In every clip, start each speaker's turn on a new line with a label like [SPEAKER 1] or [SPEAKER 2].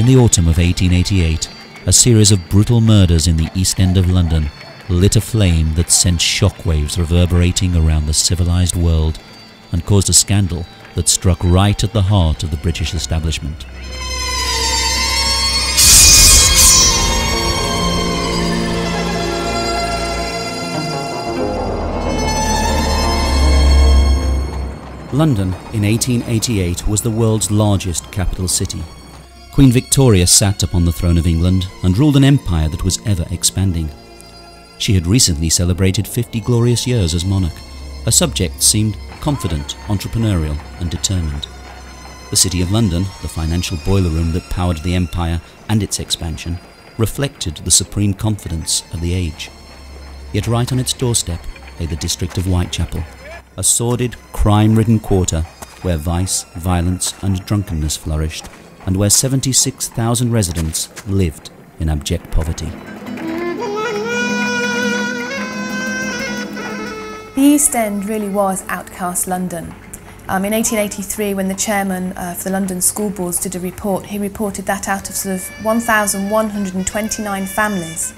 [SPEAKER 1] In the autumn of 1888, a series of brutal murders in the East End of London lit a flame that sent shockwaves reverberating around the civilised world and caused a scandal that struck right at the heart of the British establishment. London in 1888 was the world's largest capital city. Queen Victoria sat upon the throne of England and ruled an empire that was ever expanding. She had recently celebrated 50 glorious years as monarch. Her subjects seemed confident, entrepreneurial and determined. The City of London, the financial boiler room that powered the empire and its expansion, reflected the supreme confidence of the age. Yet right on its doorstep lay the district of Whitechapel, a sordid, crime-ridden quarter where vice, violence and drunkenness flourished, and where 76,000 residents lived in abject poverty.
[SPEAKER 2] The East End really was outcast London. In 1883, when the chairman for the London school boards did a report, he reported that out of sort of 1,129 families,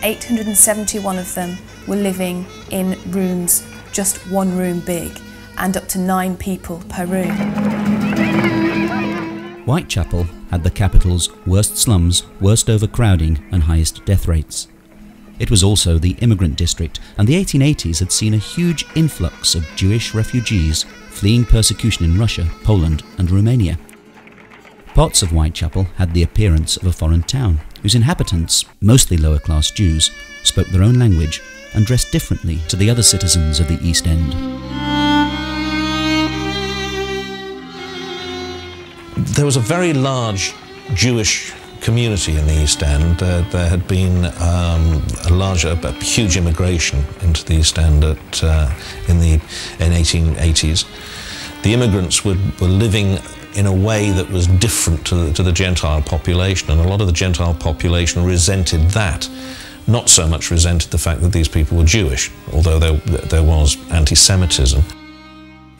[SPEAKER 2] 871 of them were living in rooms just one room big, and up to 9 people per room.
[SPEAKER 1] Whitechapel had the capital's worst slums, worst overcrowding and highest death rates. It was also the immigrant district, and the 1880s had seen a huge influx of Jewish refugees fleeing persecution in Russia, Poland and Romania. Parts of Whitechapel had the appearance of a foreign town, whose inhabitants, mostly lower-class Jews, spoke their own language and dressed differently to the other citizens of the East End.
[SPEAKER 3] There was a very large Jewish community in the East End. There had been a huge immigration into the East End in 1880s. The immigrants were living in a way that was different to the Gentile population, and a lot of the Gentile population resented that. Not so much resented the fact that these people were Jewish, although there was anti-Semitism.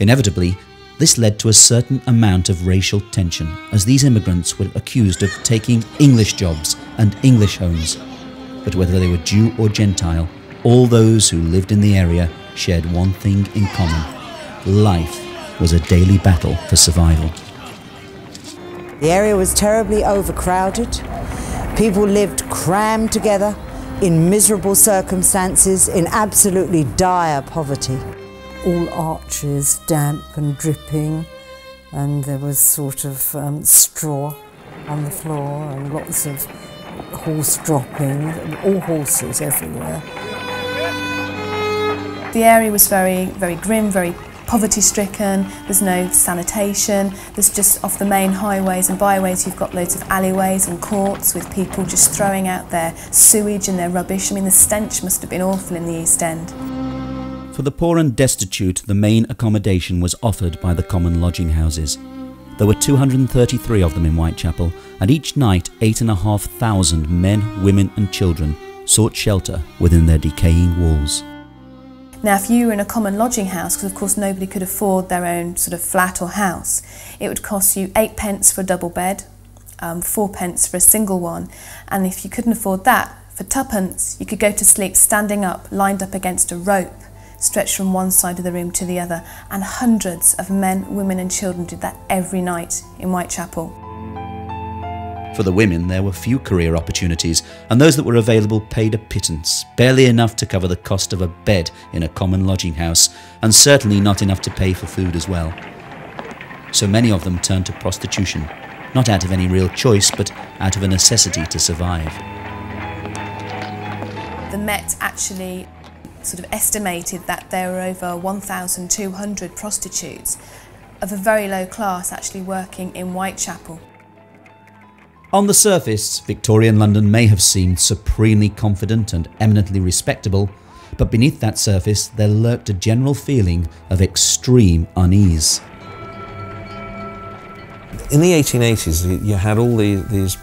[SPEAKER 1] Inevitably, this led to a certain amount of racial tension, as these immigrants were accused of taking English jobs and English homes. But whether they were Jew or Gentile, all those who lived in the area shared one thing in common: life was a daily battle for survival.
[SPEAKER 4] The area was terribly overcrowded. People lived crammed together in miserable circumstances, in absolutely dire poverty.
[SPEAKER 5] All arches damp and dripping, and there was sort of straw on the floor and lots of horse droppings, all horses everywhere.
[SPEAKER 2] The area was very, very grim, very poverty-stricken. There's no sanitation. There's just off the main highways and byways you've got loads of alleyways and courts with people just throwing out their sewage and their rubbish. I mean, the stench must have been awful in the East End.
[SPEAKER 1] For the poor and destitute, the main accommodation was offered by the common lodging houses. There were 233 of them in Whitechapel, and each night 8,500 men, women and children sought shelter within their decaying walls.
[SPEAKER 2] Now, if you were in a common lodging house, because of course nobody could afford their own sort of flat or house, it would cost you 8p for a double bed, 4p for a single one, and if you couldn't afford that, for 2p you could go to sleep standing up, lined up against a rope, stretched from one side of the room to the other, and hundreds of men, women and children did that every night in Whitechapel.
[SPEAKER 1] For the women, there were few career opportunities, and those that were available paid a pittance, barely enough to cover the cost of a bed in a common lodging house, and certainly not enough to pay for food as well. So many of them turned to prostitution, not out of any real choice, but out of a necessity to survive.
[SPEAKER 2] The Met actually sort of estimated that there were over 1,200 prostitutes of a very low class actually working in Whitechapel.
[SPEAKER 1] On the surface, Victorian London may have seemed supremely confident and eminently respectable, but beneath that surface there lurked a general feeling of extreme unease.
[SPEAKER 3] In the 1880s, you had all these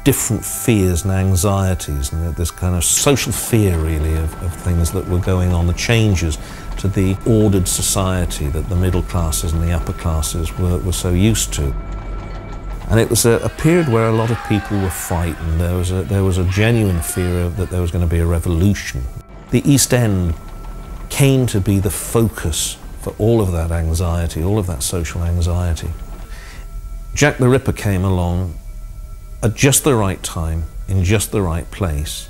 [SPEAKER 3] different fears and anxieties, and this kind of social fear really of things that were going on, the changes to the ordered society that the middle classes and the upper classes were so used to. And it was a period where a lot of people were frightened. There was a genuine fear that there was going to be a revolution. The East End came to be the focus for all of that anxiety, all of that social anxiety. Jack the Ripper came along at just the right time, in just the right place,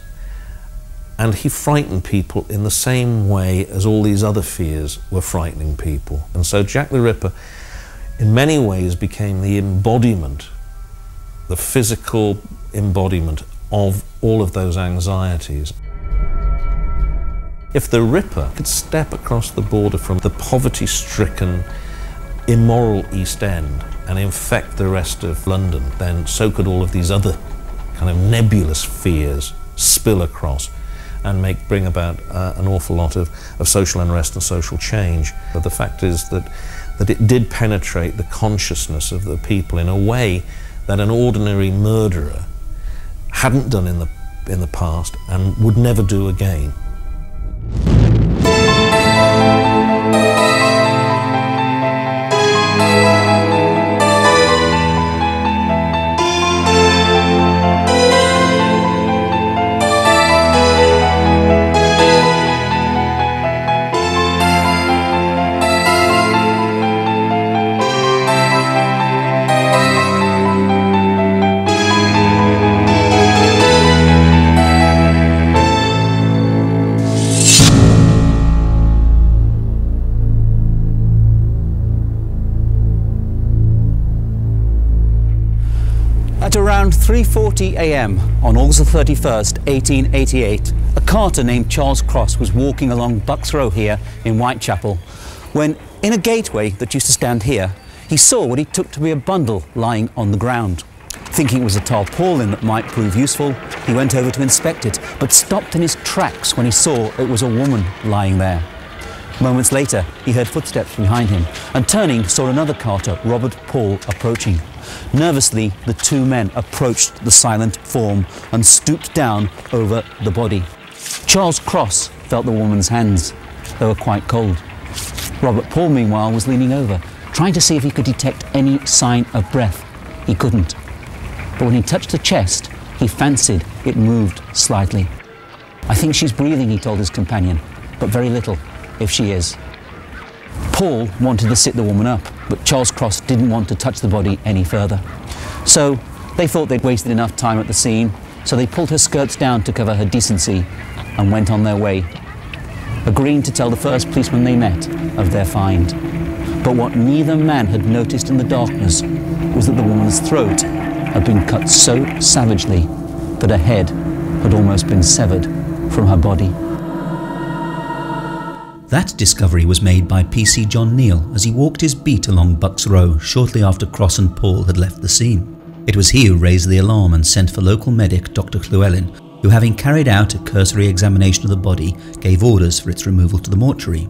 [SPEAKER 3] and he frightened people in the same way as all these other fears were frightening people. And so Jack the Ripper, in many ways, became the embodiment, the physical embodiment of all of those anxieties. If the Ripper could step across the border from the poverty-stricken, immoral East End and infect the rest of London, then so could all of these other kind of nebulous fears spill across and bring about an awful lot of social unrest and social change. But the fact is that it did penetrate the consciousness of the people in a way that an ordinary murderer hadn't done in the past and would never do again.
[SPEAKER 1] At around 3:40 a.m. on August 31st, 1888, a carter named Charles Cross was walking along Bucks Row here in Whitechapel when, in a gateway that used to stand here, he saw what he took to be a bundle lying on the ground. Thinking it was a tarpaulin that might prove useful, he went over to inspect it, but stopped in his tracks when he saw it was a woman lying there. Moments later, he heard footsteps behind him, and turning, saw another carter, Robert Paul, approaching. Nervously, the two men approached the silent form and stooped down over the body. Charles Cross felt the woman's hands. They were quite cold. Robert Paul, meanwhile, was leaning over, trying to see if he could detect any sign of breath. He couldn't. But when he touched the chest, he fancied it moved slightly. "I think she's breathing," he told his companion, "but very little, if she is." Paul wanted to sit the woman up, but Charles Cross didn't want to touch the body any further. So they thought they'd wasted enough time at the scene, so they pulled her skirts down to cover her decency and went on their way, agreeing to tell the first policeman they met of their find. But what neither man had noticed in the darkness was that the woman's throat had been cut so savagely that her head had almost been severed from her body.
[SPEAKER 6] That discovery was made by PC John Neal as he walked his beat along Bucks Row shortly after Cross and Paul had left the scene. It was he who raised the alarm and sent for local medic Dr. Llewellyn, who, having carried out a cursory examination of the body, gave orders for its removal to the mortuary.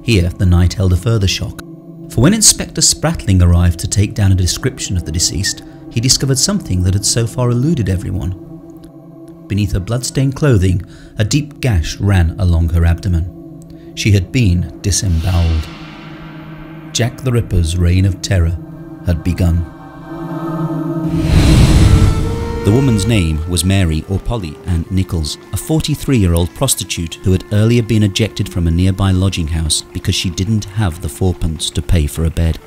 [SPEAKER 6] Here the night held a further shock, for when Inspector Spratling arrived to take down a description of the deceased, he discovered something that had so far eluded everyone. Beneath her blood-stained clothing, a deep gash ran along her abdomen. She had been disemboweled. Jack the Ripper's reign of terror had begun. The woman's name was Mary or Polly Ann Nichols, a 43-year-old prostitute who had earlier been ejected from a nearby lodging house because she didn't have the fourpence to pay for a bed.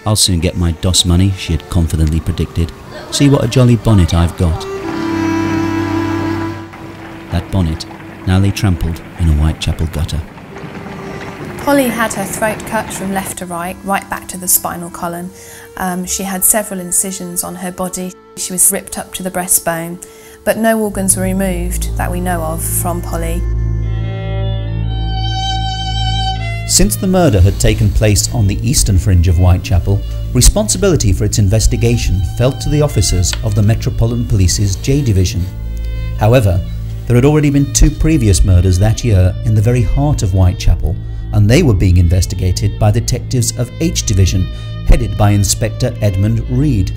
[SPEAKER 6] "I'll soon get my DOS money," she had confidently predicted. "See what a jolly bonnet I've got." That bonnet now lay trampled in a Whitechapel gutter.
[SPEAKER 2] Polly had her throat cut from left to right back to the spinal column. She had several incisions on her body. She was ripped up to the breastbone, but no organs were removed that we know of from Polly.
[SPEAKER 6] Since the murder had taken place on the eastern fringe of Whitechapel, responsibility for its investigation fell to the officers of the Metropolitan Police's J Division. However, there had already been 2 previous murders that year in the very heart of Whitechapel, and they were being investigated by detectives of H Division, headed by Inspector Edmund Reed.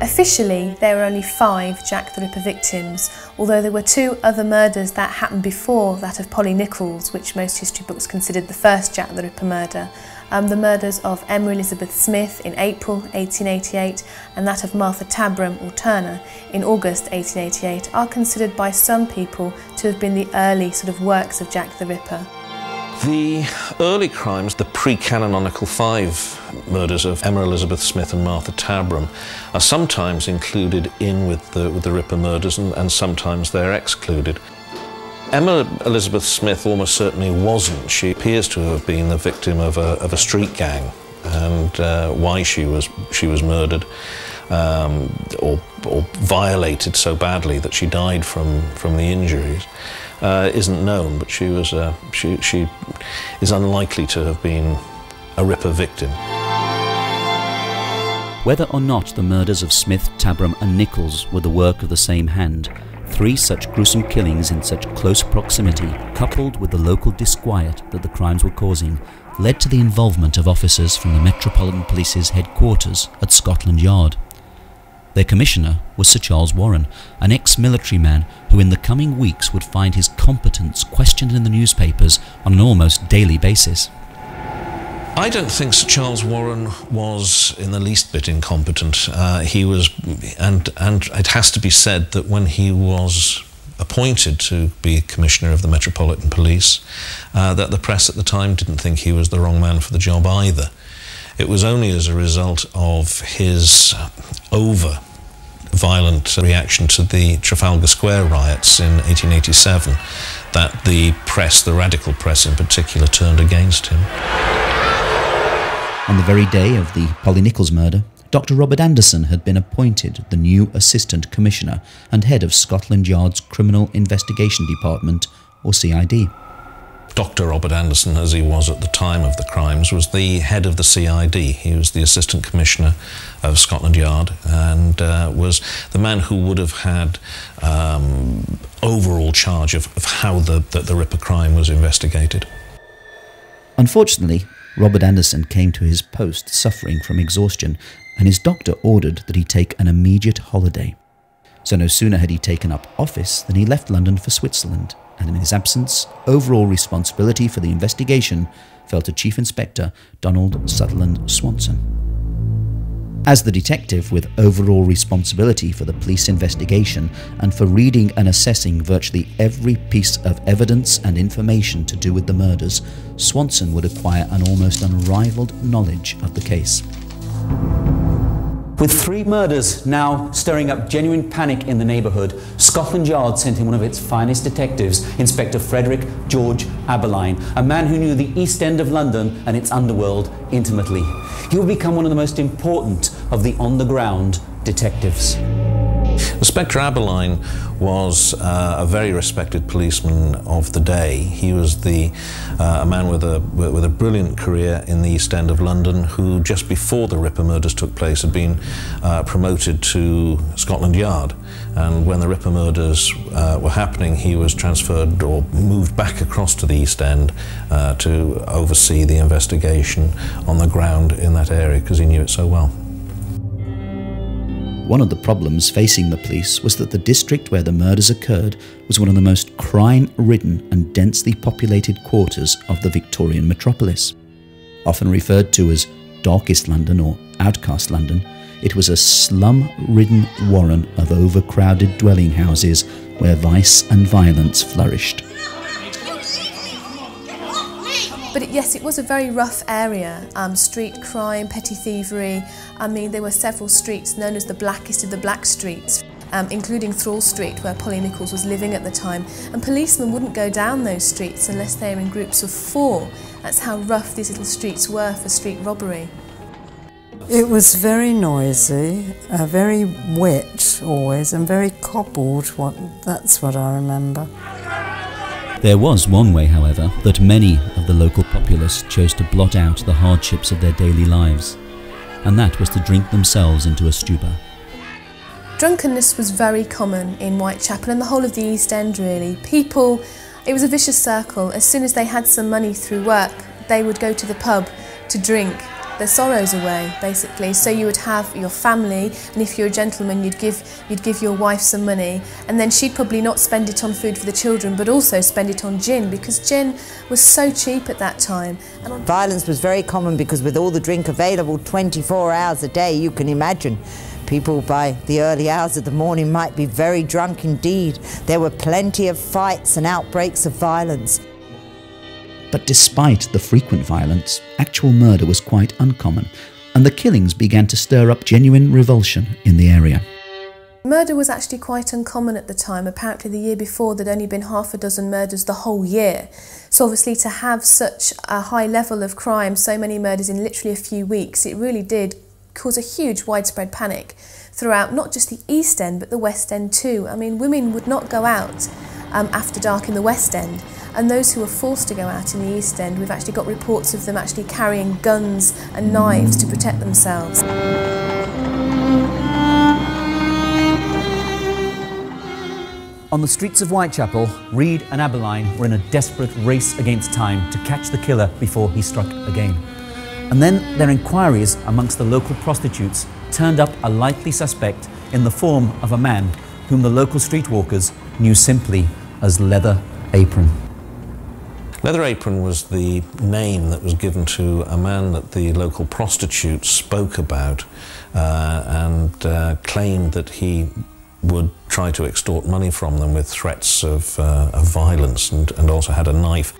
[SPEAKER 2] Officially, there were only 5 Jack the Ripper victims, although there were 2 other murders that happened before that of Polly Nichols, which most history books considered the first Jack the Ripper murder, The murders of Emma Elizabeth Smith in April 1888 and that of Martha Tabram or Turner in August 1888 are considered by some people to have been the early sort of works of Jack the Ripper.
[SPEAKER 3] The early crimes, the pre-canonical 5 murders of Emma Elizabeth Smith and Martha Tabram, are sometimes included in with the Ripper murders and sometimes they're excluded. Emma Elizabeth Smith almost certainly wasn't. She appears to have been the victim of a street gang, and why she was murdered or violated so badly that she died from the injuries isn't known. But she is unlikely to have been a Ripper victim.
[SPEAKER 1] Whether or not the murders of Smith, Tabram and Nichols were the work of the same hand, 3 such gruesome killings in such close proximity, coupled with the local disquiet that the crimes were causing, led to the involvement of officers from the Metropolitan Police's headquarters at Scotland Yard. Their commissioner was Sir Charles Warren, an ex-military man who in the coming weeks would find his competence questioned in the newspapers on an almost daily basis.
[SPEAKER 3] I don't think Sir Charles Warren was in the least bit incompetent. He was, and it has to be said that when he was appointed to be Commissioner of the Metropolitan Police, that the press at the time didn't think he was the wrong man for the job either. It was only as a result of his over-violent reaction to the Trafalgar Square riots in 1887 that the press, the radical press in particular, turned against him.
[SPEAKER 1] On the very day of the Polly Nichols murder, Dr. Robert Anderson had been appointed the new Assistant Commissioner and head of Scotland Yard's Criminal Investigation Department, or CID.
[SPEAKER 3] Dr. Robert Anderson, as he was at the time of the crimes, was the head of the CID. He was the Assistant Commissioner of Scotland Yard and was the man who would have had overall charge of how the Ripper crime was investigated.
[SPEAKER 1] Unfortunately, Robert Anderson came to his post suffering from exhaustion, and his doctor ordered that he take an immediate holiday. So no sooner had he taken up office than he left London for Switzerland, and in his absence, overall responsibility for the investigation fell to Chief Inspector Donald Sutherland Swanson. As the detective with overall responsibility for the police investigation and for reading and assessing virtually every piece of evidence and information to do with the murders, Swanson would acquire an almost unrivaled knowledge of the case.
[SPEAKER 6] With 3 murders now stirring up genuine panic in the neighbourhood, Scotland Yard sent in one of its finest detectives, Inspector Frederick George Aberline, a man who knew the East End of London and its underworld intimately. He would become one of the most important of the on-the-ground detectives.
[SPEAKER 3] Inspector Aberline was a very respected policeman of the day. He was a man with a brilliant career in the East End of London, who just before the Ripper murders took place had been promoted to Scotland Yard. And when the Ripper murders were happening, he was transferred or moved back across to the East End to oversee the investigation on the ground in that area because he knew it so well.
[SPEAKER 1] One of the problems facing the police was that the district where the murders occurred was one of the most crime-ridden and densely populated quarters of the Victorian metropolis. Often referred to as Darkest London or Outcast London, it was a slum-ridden warren of overcrowded dwelling houses where vice and violence flourished.
[SPEAKER 2] But yes, it was a very rough area. Street crime, petty thievery. I mean, there were several streets known as the blackest of the black streets, including Thrall Street, where Polly Nichols was living at the time. And policemen wouldn't go down those streets unless they were in groups of 4. That's how rough these little streets were for street robbery.
[SPEAKER 5] It was very noisy, very wet always, and very cobbled. That's what I remember.
[SPEAKER 1] There was one way, however, that many of the local populace chose to blot out the hardships of their daily lives, and that was to drink themselves into a stupor.
[SPEAKER 2] Drunkenness was very common in Whitechapel and the whole of the East End, really. People, it was a vicious circle. As soon as they had some money through work, they would go to the pub to drink. their sorrows away, basically. So you would have your family, and if you're a gentleman, you'd give your wife some money, and then she'd probably not spend it on food for the children, but also spend it on gin, because gin was so cheap at that time. And
[SPEAKER 4] violence was very common because with all the drink available 24 hours a day, you can imagine people by the early hours of the morning might be very drunk indeed. There were plenty of fights and outbreaks of violence.
[SPEAKER 6] But despite the frequent violence, actual murder was quite uncommon, and the killings began to stir up genuine revulsion in the area.
[SPEAKER 2] Murder was actually quite uncommon at the time. Apparently the year before there'd only been half a dozen murders the whole year. So obviously to have such a high level of crime, so many murders in literally a few weeks, it really did cause a huge widespread panic throughout not just the East End but the West End too. I mean, women would not go out after dark in the West End, and those who were forced to go out in the East End, we've actually got reports of them actually carrying guns and knives to protect themselves.
[SPEAKER 1] On the streets of Whitechapel, Reed and Abeline were in a desperate race against time to catch the killer before he struck again. And then their inquiries amongst the local prostitutes turned up a likely suspect in the form of a man whom the local streetwalkers knew simply as Leather Apron.
[SPEAKER 3] Leather Apron was the name that was given to a man that the local prostitutes spoke about and claimed that he would try to extort money from them with threats of violence, and also had a knife.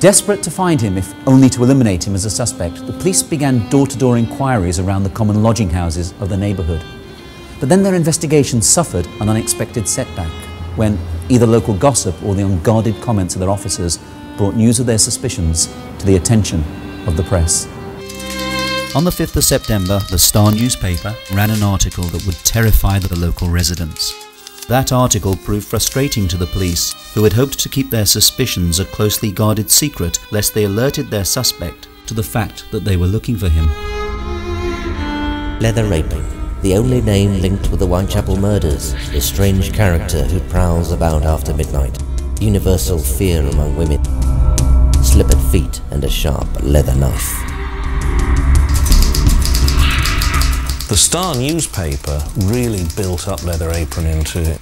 [SPEAKER 1] Desperate to find him, if only to eliminate him as a suspect, the police began door-to-door inquiries around the common lodging houses of the neighbourhood. But then their investigation suffered an unexpected setback when either local gossip or the unguarded comments of their officers brought news of their suspicions to the attention of the press.
[SPEAKER 6] On the 5th of September, the Star newspaper ran an article that would terrify the local residents. That article proved frustrating to the police, who had hoped to keep their suspicions a closely guarded secret lest they alerted their suspect to the fact that they were looking for him.
[SPEAKER 7] Leather Apron, the only name linked with the Whitechapel murders, the strange character who prowls about after midnight, universal fear among women, slippered feet and a sharp leather knife.
[SPEAKER 3] The Star newspaper really built up Leather Apron into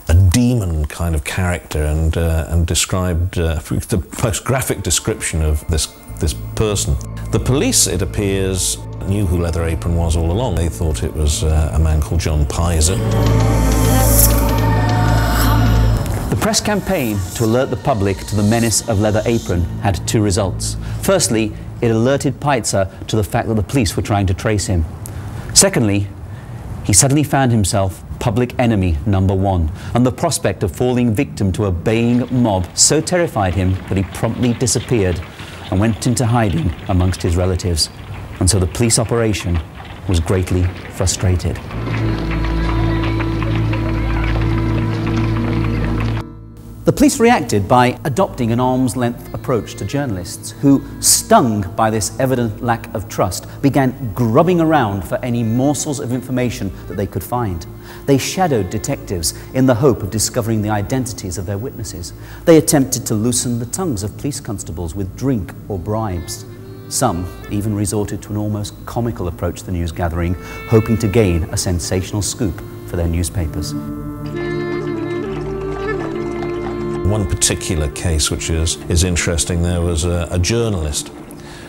[SPEAKER 3] a demon kind of character, and described the most graphic description of this person. The police, it appears, knew who Leather Apron was all along. They thought it was a man called John Pizer.
[SPEAKER 1] The press campaign to alert the public to the menace of Leather Apron had two results. Firstly, it alerted Pizer to the fact that the police were trying to trace him. Secondly, he suddenly found himself public enemy number one, and the prospect of falling victim to a baying mob so terrified him that he promptly disappeared and went into hiding amongst his relatives. And so the police operation was greatly frustrated. The police reacted by adopting an arm's-length approach to journalists who, stung by this evident lack of trust, began grubbing around for any morsels of information that they could find. They shadowed detectives in the hope of discovering the identities of their witnesses. They attempted to loosen the tongues of police constables with drink or bribes. Some even resorted to an almost comical approach to the news gathering, hoping to gain a sensational scoop for their newspapers.
[SPEAKER 3] One particular case which is interesting, there was a journalist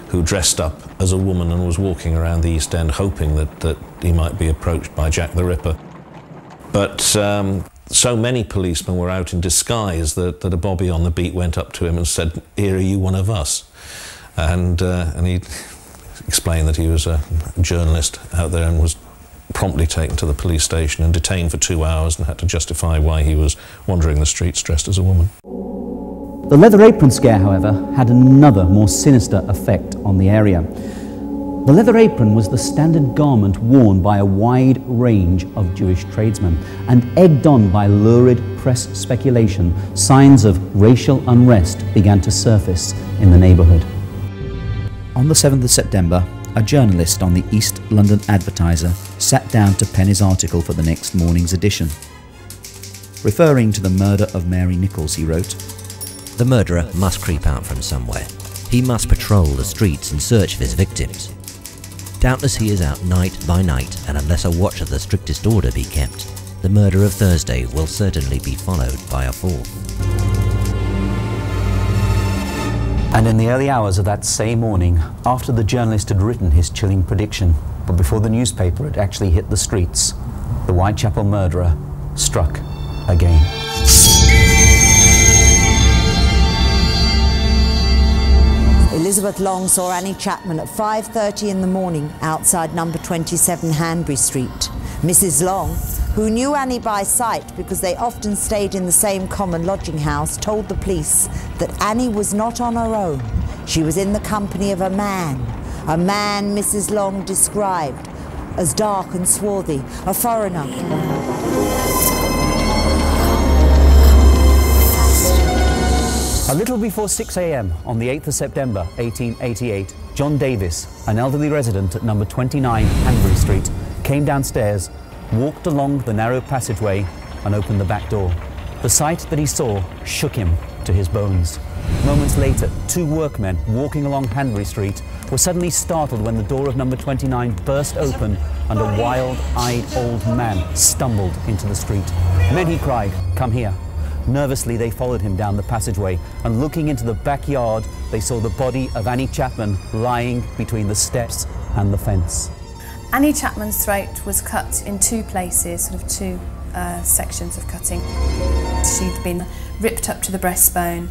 [SPEAKER 3] who dressed up as a woman and was walking around the East End hoping that he might be approached by Jack the Ripper. But so many policemen were out in disguise that a bobby on the beat went up to him and said, "Here, are you one of us?" And he explained that he was a journalist out there, and was promptly taken to the police station and detained for 2 hours and had to justify why he was wandering the streets dressed as a woman.
[SPEAKER 1] The Leather Apron scare, however, had another more sinister effect on the area. The leather apron was the standard garment worn by a wide range of Jewish tradesmen, and egged on by lurid press speculation, signs of racial unrest began to surface in the neighbourhood.
[SPEAKER 6] On the 7th of September, a journalist on the East London Advertiser sat down to pen his article for the next morning's edition. Referring to the murder of Mary Nichols, he wrote,
[SPEAKER 7] The murderer must creep out from somewhere. He must patrol the streets in search of his victims. Doubtless he is out night by night, and unless a watch of the strictest order be kept, the murder of Thursday will certainly be followed by a fourth.
[SPEAKER 6] And in the early hours of that same morning, after the journalist had written his chilling prediction, but before the newspaper had actually hit the streets, the Whitechapel murderer struck again.
[SPEAKER 4] Elizabeth Long saw Annie Chapman at 5:30 in the morning outside number 27 Hanbury Street. Mrs. Long, who knew Annie by sight because they often stayed in the same common lodging house, told the police that Annie was not on her own. She was in the company of a man Mrs. Long described as dark and swarthy, a foreigner.
[SPEAKER 6] A little before 6 a.m. on the 8th of September 1888, John Davis, an elderly resident at number 29 Hanbury Street, came downstairs, walked along the narrow passageway and opened the back door. The sight that he saw shook him to his bones. Moments later, two workmen walking along Hanbury Street were suddenly startled when the door of number 29 burst open and a wild-eyed old man stumbled into the street. "Men," he cried, "come here." Nervously, they followed him down the passageway, and looking into the backyard, they saw the body of Annie Chapman lying between the steps and the fence.
[SPEAKER 2] Annie Chapman's throat was cut in two places, sort of two sections of cutting. She'd been ripped up to the breastbone.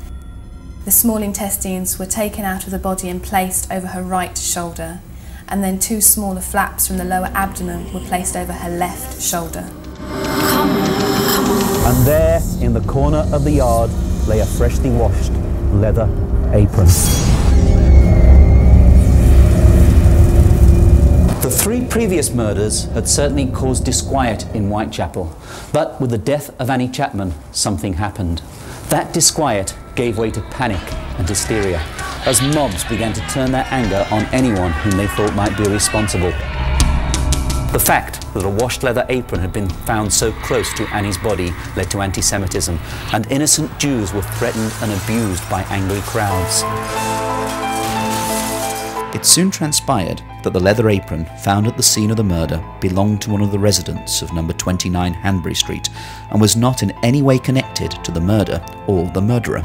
[SPEAKER 2] The small intestines were taken out of the body and placed over her right shoulder, and then two smaller flaps from the lower abdomen were placed over her left shoulder.
[SPEAKER 6] And there, in the corner of the yard, lay a freshly washed leather apron. The three previous murders had certainly caused disquiet in Whitechapel, but with the death of Annie Chapman, something happened. That disquiet gave way to panic and hysteria, as mobs began to turn their anger on anyone whom they thought might be responsible. The fact that a washed leather apron had been found so close to Annie's body led to anti-Semitism, and innocent Jews were threatened and abused by angry crowds. It soon transpired that the leather apron found at the scene of the murder belonged to one of the residents of number 29 Hanbury Street and was not in any way connected to the murder or the murderer.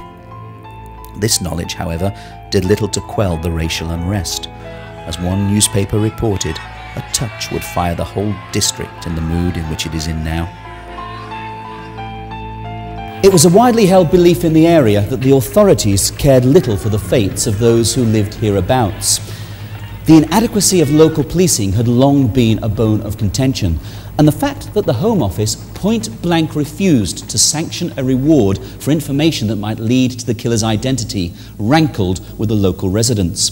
[SPEAKER 6] This knowledge, however, did little to quell the racial unrest. As one newspaper reported, a touch would fire the whole district in the mood in which it is in now. It was a widely held belief in the area that the authorities cared little for the fates of those who lived hereabouts. The inadequacy of local policing had long been a bone of contention, and the fact that the Home Office point-blank refused to sanction a reward for information that might lead to the killer's identity rankled with the local residents.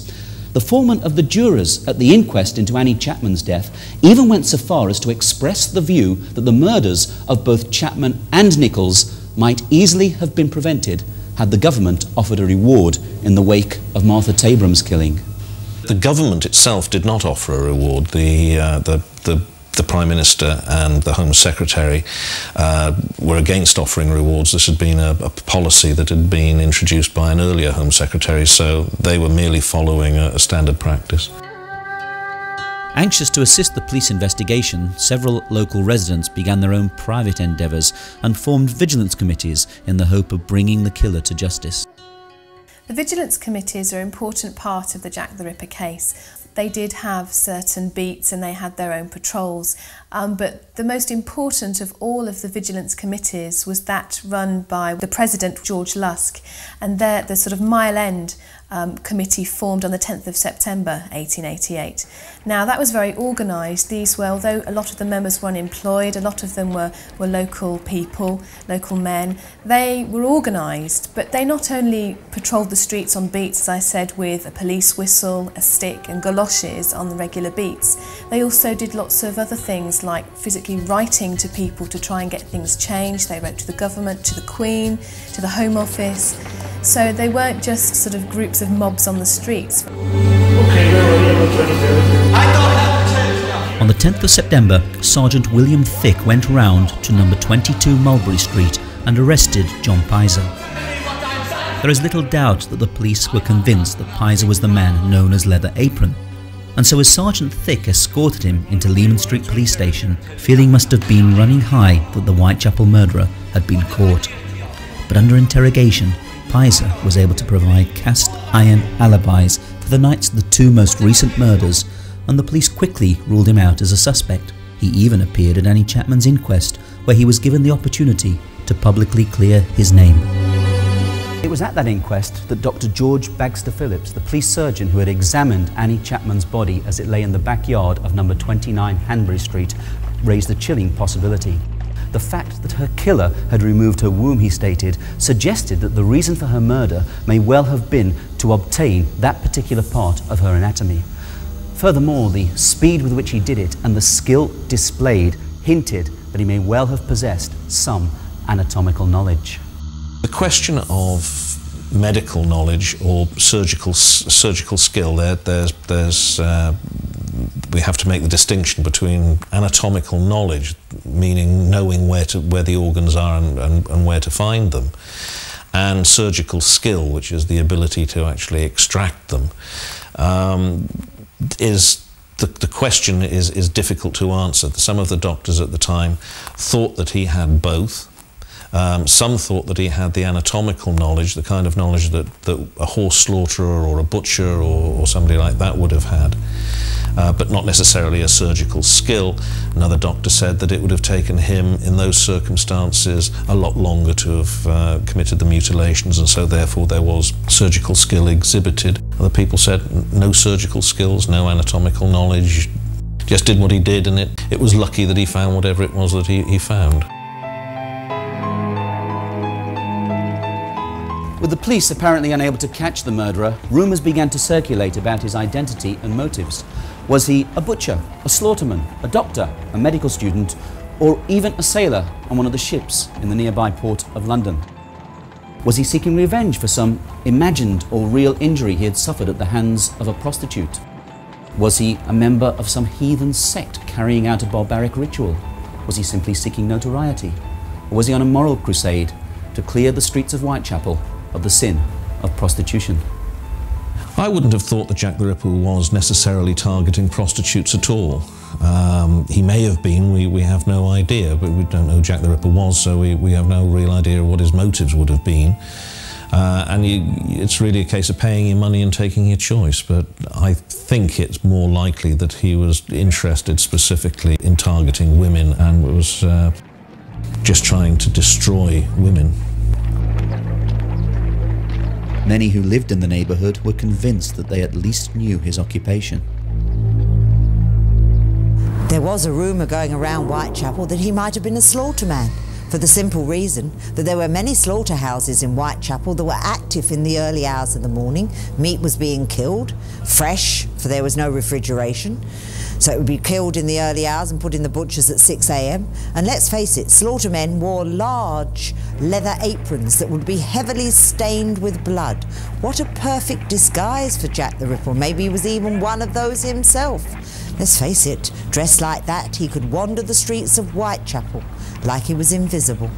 [SPEAKER 6] The foreman of the jurors at the inquest into Annie Chapman's death even went so far as to express the view that the murders of both Chapman and Nichols might easily have been prevented had the government offered a reward in the wake of Martha Tabram's killing.
[SPEAKER 3] The government itself did not offer a reward. The Prime Minister and the Home Secretary were against offering rewards. This had been a policy that had been introduced by an earlier Home Secretary, so they were merely following a standard practice.
[SPEAKER 1] Anxious to assist the police investigation, several local residents began their own private endeavours and formed vigilance committees in the hope of bringing the killer to justice.
[SPEAKER 2] The vigilance committees are an important part of the Jack the Ripper case. They did have certain beats and they had their own patrols, but the most important of all of the vigilance committees was that run by the President, George Lusk, and the sort of Mile End committee formed on the 10th of September 1888. Now that was very organised. These were, although a lot of the members were unemployed, a lot of them were local people, local men, they were organised, but they not only patrolled the streets on beats, as I said, with a police whistle, a stick and galoshes on the regular beats. They also did lots of other things like physically writing to people to try and get things changed. They wrote to the government, to the Queen, to the Home Office. So they weren't just sort of groups of mobs on the streets.
[SPEAKER 1] On the 10th of September, Sergeant William Thick went round to number 22 Mulberry Street and arrested John Pizer.
[SPEAKER 6] there is little doubt that the police were convinced that Pizer was the man known as Leather Apron, and so as Sergeant Thick escorted him into Leman Street Police Station, feeling must have been running high that the Whitechapel murderer had been caught. But under interrogation, Pizer was able to provide cast iron alibis for the nights of the two most recent murders, and the police quickly ruled him out as a suspect. He even appeared at Annie Chapman's inquest, where he was given the opportunity to publicly clear his name. It was at that inquest that Dr. George Bagster Phillips, the police surgeon who had examined Annie Chapman's body as it lay in the backyard of number 29 Hanbury Street, raised a chilling possibility. The fact that her killer had removed her womb, he stated, suggested that the reason for her murder may well have been to obtain that particular part of her anatomy. Furthermore, the speed with which he did it and the skill displayed hinted that he may well have possessed some anatomical knowledge.
[SPEAKER 3] The question of medical knowledge or surgical skill, we have to make the distinction between anatomical knowledge, meaning knowing where the organs are and where to find them, and surgical skill, which is the ability to actually extract them. The question is difficult to answer. Some of the doctors at the time thought that he had both. Some thought that he had the anatomical knowledge, the kind of knowledge that a horse slaughterer or a butcher or somebody like that would have had, but not necessarily a surgical skill. Another doctor said that it would have taken him, in those circumstances, a lot longer to have committed the mutilations, and so therefore there was surgical skill exhibited. Other people said no surgical skills, no anatomical knowledge, just did what he did, and it was lucky that he found whatever it was that he found.
[SPEAKER 6] With the police apparently unable to catch the murderer, rumours began to circulate about his identity and motives. Was he a butcher, a slaughterman, a doctor, a medical student, or even a sailor on one of the ships in the nearby port of London? Was he seeking revenge for some imagined or real injury he had suffered at the hands of a prostitute? Was he a member of some heathen sect carrying out a barbaric ritual? Was he simply seeking notoriety? Or was he on a moral crusade to clear the streets of Whitechapel of the sin of prostitution?
[SPEAKER 3] I wouldn't have thought that Jack the Ripper was necessarily targeting prostitutes at all. He may have been, we have no idea, but we don't know who Jack the Ripper was, so we have no real idea what his motives would have been. It's really a case of paying your money and taking your choice, but I think it's more likely that he was interested specifically in targeting women and was just trying to destroy women.
[SPEAKER 6] Many who lived in the neighbourhood were convinced that they at least knew his occupation.
[SPEAKER 4] There was a rumour going around Whitechapel that he might have been a slaughterman, for the simple reason that there were many slaughterhouses in Whitechapel that were active in the early hours of the morning. Meat was being killed, fresh, for there was no refrigeration. So it would be killed in the early hours and put in the butchers at 6 a.m. And let's face it, slaughtermen wore large leather aprons that would be heavily stained with blood. What a perfect disguise for Jack the Ripper. Maybe he was even one of those himself. Let's face it, dressed like that, he could wander the streets of Whitechapel like he was invisible.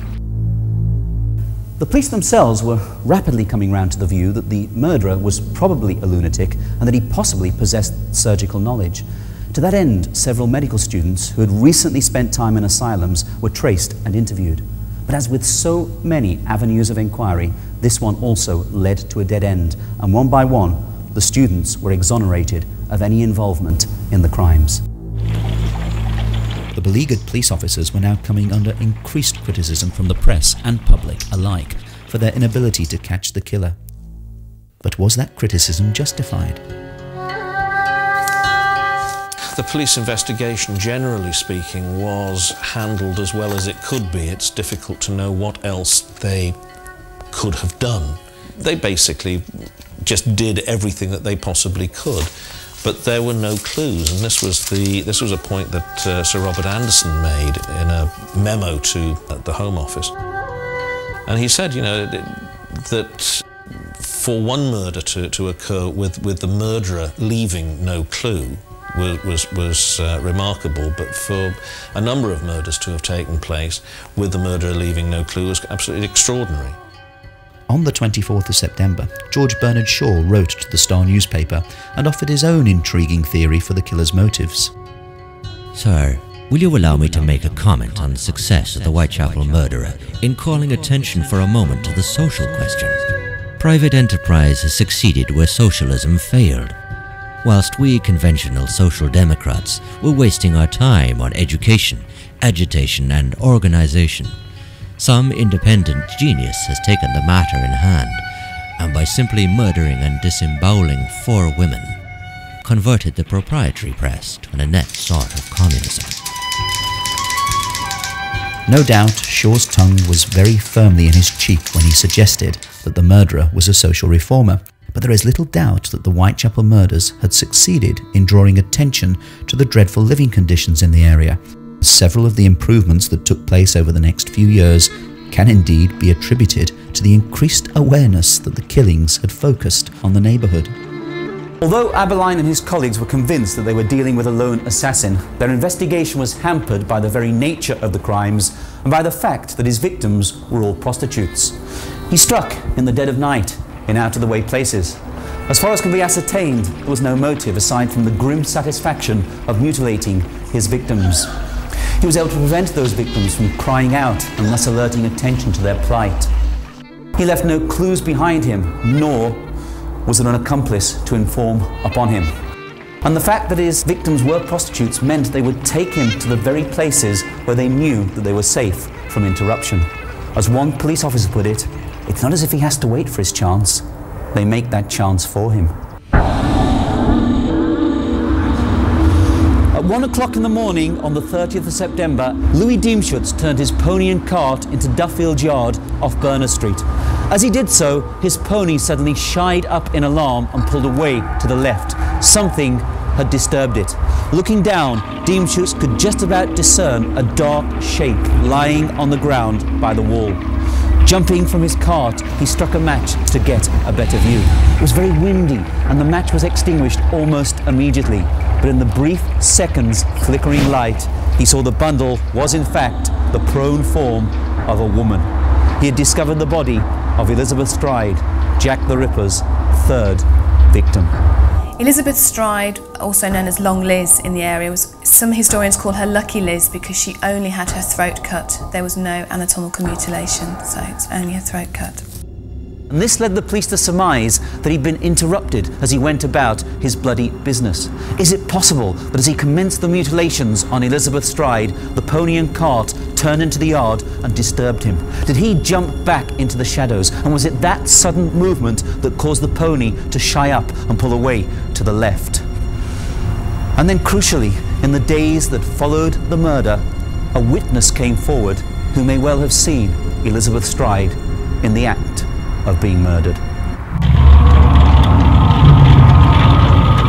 [SPEAKER 6] The police themselves were rapidly coming round to the view that the murderer was probably a lunatic and that he possibly possessed surgical knowledge. To that end, several medical students who had recently spent time in asylums were traced and interviewed. But as with so many avenues of inquiry, this one also led to a dead end, and one by one, the students were exonerated of any involvement in the crimes.
[SPEAKER 1] The beleaguered police officers were now coming under increased criticism from the press and public alike for their inability to catch the killer. But was that criticism justified?
[SPEAKER 3] The police investigation, generally speaking, was handled as well as it could be. It's difficult to know what else they could have done. They basically just did everything that they possibly could, but there were no clues, and this was a point that Sir Robert Anderson made in a memo to the Home Office. And he said, you know, that for one murder to occur with the murderer leaving no clue was remarkable, but for a number of murders to have taken place with the murderer leaving no clue was absolutely extraordinary.
[SPEAKER 6] On the 24th of September, George Bernard Shaw wrote to the Star newspaper and offered his own intriguing theory for the killer's motives.
[SPEAKER 7] Sir, will you allow me to make a comment on the success of the Whitechapel murderer in calling attention for a moment to the social question? Private enterprise has succeeded where socialism failed. Whilst we conventional social democrats were wasting our time on education, agitation and organization, some independent genius has taken the matter in hand, and by simply murdering and disemboweling 4 women, converted the proprietary press to an inept sort of communism.
[SPEAKER 6] No doubt, Shaw's tongue was very firmly in his cheek when he suggested that the murderer was a social reformer, but there is little doubt that the Whitechapel murders had succeeded in drawing attention to the dreadful living conditions in the area. Several of the improvements that took place over the next few years can indeed be attributed to the increased awareness that the killings had focused on the neighbourhood.
[SPEAKER 1] Although Abberline and his colleagues were convinced that they were dealing with a lone assassin, their investigation was hampered by the very nature of the crimes and by the fact that his victims were all prostitutes. He struck in the dead of night in out-of-the-way places. As far as can be ascertained, there was no motive aside from the grim satisfaction of mutilating his victims. He was able to prevent those victims from crying out and thus alerting attention to their plight. He left no clues behind him, nor was there an accomplice to inform upon him. And the fact that his victims were prostitutes meant they would take him to the very places where they knew that they were safe from interruption. As one police officer put it, it's not as if he has to wait for his chance, they make that chance for him. At 1 o'clock in the morning on the 30th of September, Louis Diemschutz turned his pony and cart into Duffield's yard off Berner Street. As he did so, his pony suddenly shied up in alarm and pulled away to the left. Something had disturbed it. Looking down, Diemschutz could just about discern a dark shape lying on the ground by the wall. Jumping from his cart, he struck a match to get a better view. It was very windy and the match was extinguished almost immediately. But in the brief seconds flickering light, he saw the bundle was in fact the prone form of a woman. He had discovered the body of Elizabeth Stride, Jack the Ripper's 3rd victim.
[SPEAKER 2] Elizabeth Stride, also known as Long Liz in the area, some historians call her Lucky Liz because she only had her throat cut. There was no anatomical mutilation, so it's only a throat cut.
[SPEAKER 1] And this led the police to surmise that he'd been interrupted as he went about his bloody business. Is it possible that as he commenced the mutilations on Elizabeth Stride, the pony and cart turned into the yard and disturbed him? Did he jump back into the shadows? And was it that sudden movement that caused the pony to shy up and pull away to the left? And then crucially, in the days that followed the murder, a witness came forward who may well have seen Elizabeth Stride in the act of being murdered.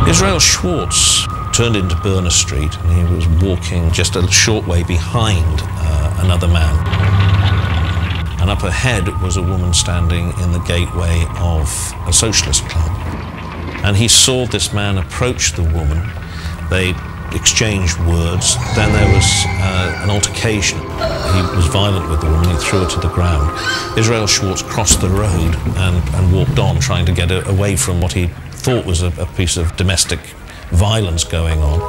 [SPEAKER 3] Israel Schwartz turned into Berner Street and he was walking just a short way behind another man. And up ahead was a woman standing in the gateway of a socialist club. And he saw this man approach the woman. They exchanged words. Then there was an altercation. He was violent with the woman. He threw her to the ground. Israel Schwartz crossed the road and walked on, trying to get away from what he thought was a piece of domestic violence going on.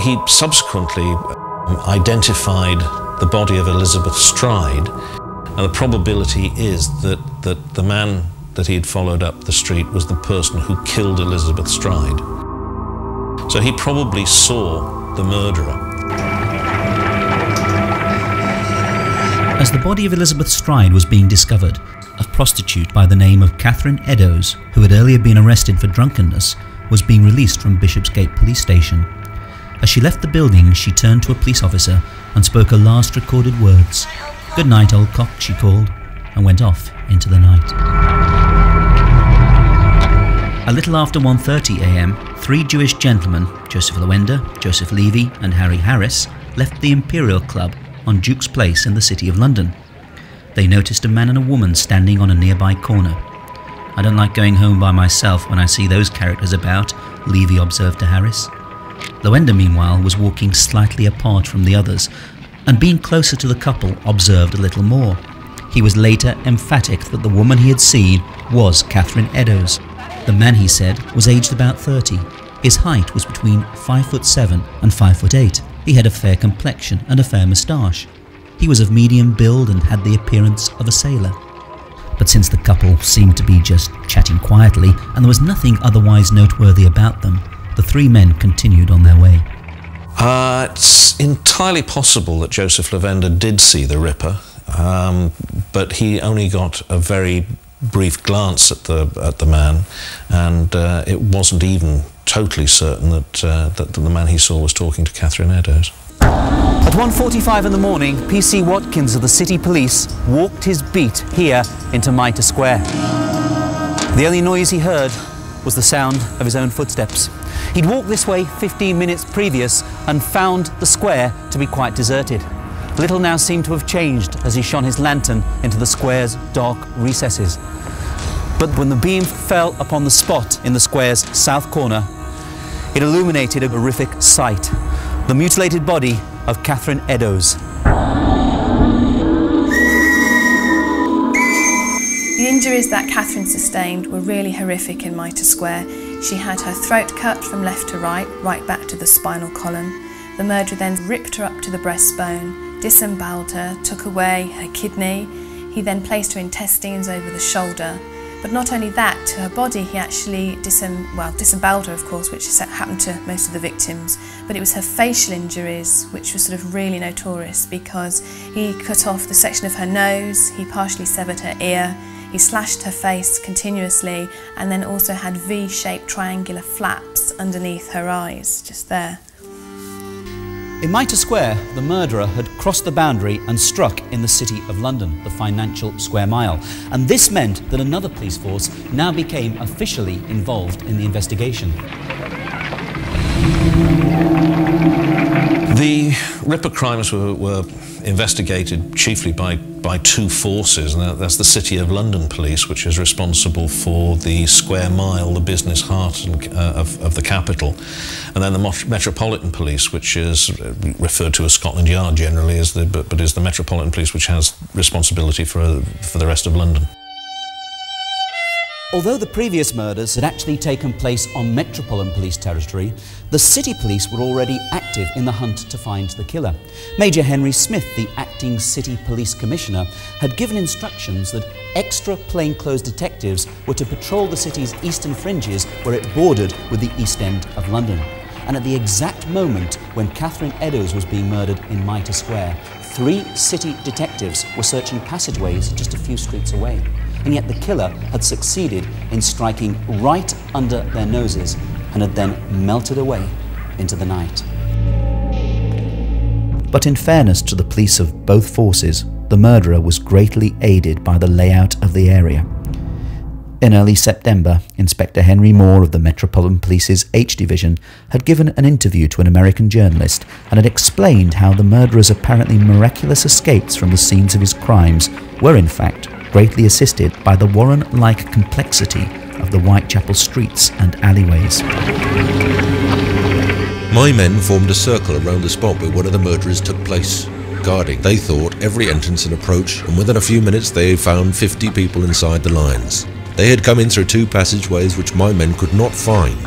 [SPEAKER 3] He subsequently identified the body of Elizabeth Stride, and the probability is that the man that he had followed up the street was the person who killed Elizabeth Stride. So he probably saw the murderer.
[SPEAKER 6] As the body of Elizabeth Stride was being discovered, a prostitute by the name of Catherine Eddowes, who had earlier been arrested for drunkenness, was being released from Bishopsgate Police Station. As she left the building, she turned to a police officer and spoke her last recorded words. "Good night, old cock," she called, and went off into the night. A little after 1:30 a.m, 3 Jewish gentlemen, Joseph Lewender, Joseph Levy and Harry Harris, left the Imperial Club on Duke's Place in the City of London. They noticed a man and a woman standing on a nearby corner. "I don't like going home by myself when I see those characters about," Levy observed to Harris. Lewender, meanwhile, was walking slightly apart from the others, and being closer to the couple, observed a little more. He was later emphatic that the woman he had seen was Catherine Eddowes. The man, he said, was aged about 30. His height was between 5'7" and 5'8". He had a fair complexion and a fair moustache. He was of medium build and had the appearance of a sailor. But since the couple seemed to be just chatting quietly and there was nothing otherwise noteworthy about them, the three men continued on their way.
[SPEAKER 3] It's entirely possible that Joseph Lavender did see the Ripper, but he only got a very brief glance at the man, and it wasn't even totally certain that the man he saw was talking to Catherine Eddowes.
[SPEAKER 6] At 1:45 in the morning, PC Watkins of the City Police walked his beat here into Mitre Square. The only noise he heard was the sound of his own footsteps. He'd walked this way 15 minutes previous and found the square to be quite deserted. Little now seemed to have changed as he shone his lantern into the square's dark recesses. But when the beam fell upon the spot in the square's south corner, it illuminated a horrific sight: the mutilated body of Catherine Eddowes.
[SPEAKER 2] The injuries that Catherine sustained were really horrific in Mitre Square. She had her throat cut from left to right back to the spinal column. The murderer then ripped her up to the breastbone, disemboweled her, took away her kidney. He then placed her intestines over the shoulder. But not only that, to her body he actually disemboweled her, of course, which happened to most of the victims, but it was her facial injuries which were sort of really notorious, because he cut off the section of her nose, he partially severed her ear, he slashed her face continuously, and then also had V-shaped triangular flaps underneath her eyes, just there.
[SPEAKER 6] In Mitre Square, the murderer had crossed the boundary and struck in the City of London, the financial square mile. And this meant that another police force now became officially involved in the investigation.
[SPEAKER 3] The Ripper crimes were investigated chiefly by two forces, and that's the City of London Police, which is responsible for the square mile, the business heart of the capital, and then the Metropolitan Police, which is referred to as Scotland Yard generally, but is the Metropolitan Police which has responsibility for the rest of London.
[SPEAKER 6] Although the previous murders had actually taken place on Metropolitan Police territory, the City Police were already active in the hunt to find the killer. Major Henry Smith, the acting City Police Commissioner, had given instructions that extra plainclothes detectives were to patrol the city's eastern fringes where it bordered with the East End of London. And at the exact moment when Catherine Eddowes was being murdered in Mitre Square, 3 city detectives were searching passageways just a few streets away. And yet the killer had succeeded in striking right under their noses and had then melted away into the night. But in fairness to the police of both forces, the murderer was greatly aided by the layout of the area. In early September, Inspector Henry Moore of the Metropolitan Police's H Division had given an interview to an American journalist and had explained how the murderer's apparently miraculous escapes from the scenes of his crimes were in fact greatly assisted by the Warren-like complexity of the Whitechapel streets and alleyways.
[SPEAKER 8] My men formed a circle around the spot where one of the murderers took place, guarding, they thought, every entrance and approach, and within a few minutes they found 50 people inside the lines. They had come in through 2 passageways which my men could not find,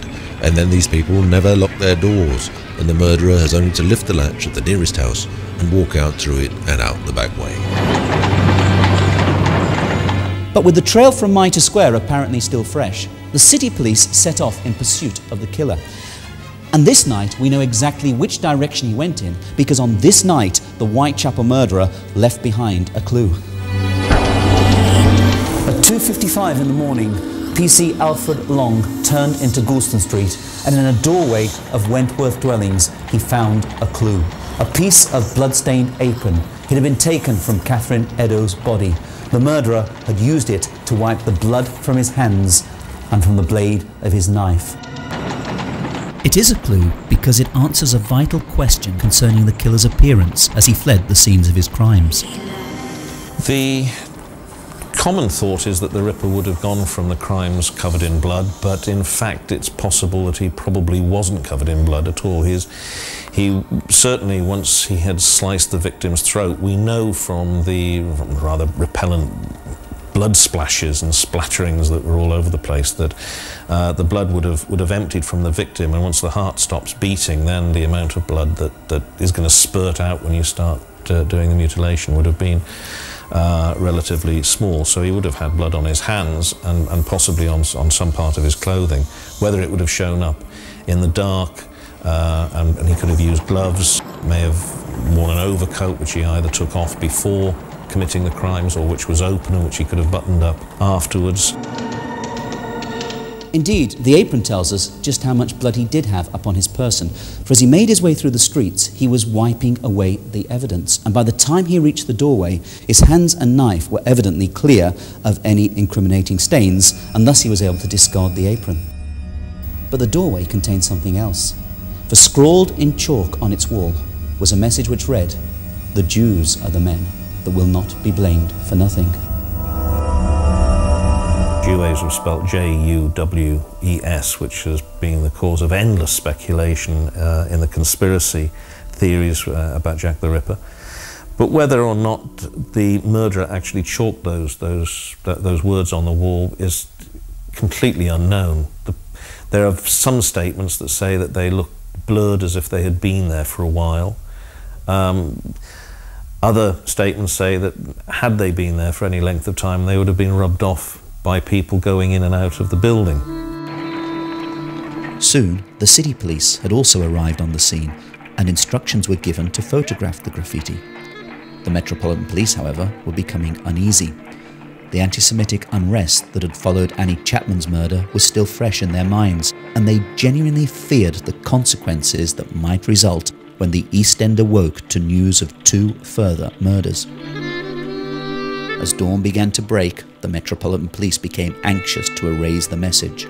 [SPEAKER 8] and then these people never locked their doors, and the murderer has only to lift the latch at the nearest house and walk out through it and out the back way.
[SPEAKER 6] But with the trail from Mitre Square apparently still fresh, the City Police set off in pursuit of the killer. And this night we know exactly which direction he went in, because on this night the Whitechapel murderer left behind a clue. At 2:55 in the morning, PC Alfred Long turned into Goulston Street, and in a doorway of Wentworth dwellings he found a clue. A piece of blood-stained apron. It had been taken from Catherine Eddowes' body. The murderer had used it to wipe the blood from his hands and from the blade of his knife.
[SPEAKER 1] It is a clue because it answers a vital question concerning the killer's appearance as he fled the scenes of his crimes.
[SPEAKER 3] The common thought is that the Ripper would have gone from the crimes covered in blood, but in fact it's possible that he probably wasn't covered in blood at all. He certainly, once he had sliced the victim's throat, we know from the rather repellent blood splashes and splatterings that were all over the place that the blood would have emptied from the victim, and once the heart stops beating, then the amount of blood that is going to spurt out when you start doing the mutilation would have been relatively small. So he would have had blood on his hands and possibly on some part of his clothing. Whether it would have shown up in the dark, and he could have used gloves, may have worn an overcoat which he either took off before committing the crimes or which was open and which he could have buttoned up afterwards.
[SPEAKER 1] Indeed, the apron tells us just how much blood he did have upon his person, for as he made his way through the streets, he was wiping away the evidence, and by the time he reached the doorway, his hands and knife were evidently clear of any incriminating stains, and thus he was able to discard the apron. But the doorway contained something else, for scrawled in chalk on its wall was a message which read, "The Jews are the men that will not be blamed for nothing."
[SPEAKER 3] Jews was spelt J-U-W-E-S, which has been the cause of endless speculation in the conspiracy theories about Jack the Ripper. But whether or not the murderer actually chalked those words on the wall is completely unknown. There are some statements that say that they look blurred as if they had been there for a while. Other statements say that had they been there for any length of time, they would have been rubbed off by people going in and out of the building.
[SPEAKER 6] Soon, the city police had also arrived on the scene, and instructions were given to photograph the graffiti. The Metropolitan Police, however, were becoming uneasy. The anti-Semitic unrest that had followed Annie Chapman's murder was still fresh in their minds, and they genuinely feared the consequences that might result when the East End awoke to news of 2 further murders. As dawn began to break, the Metropolitan Police became anxious to erase the message.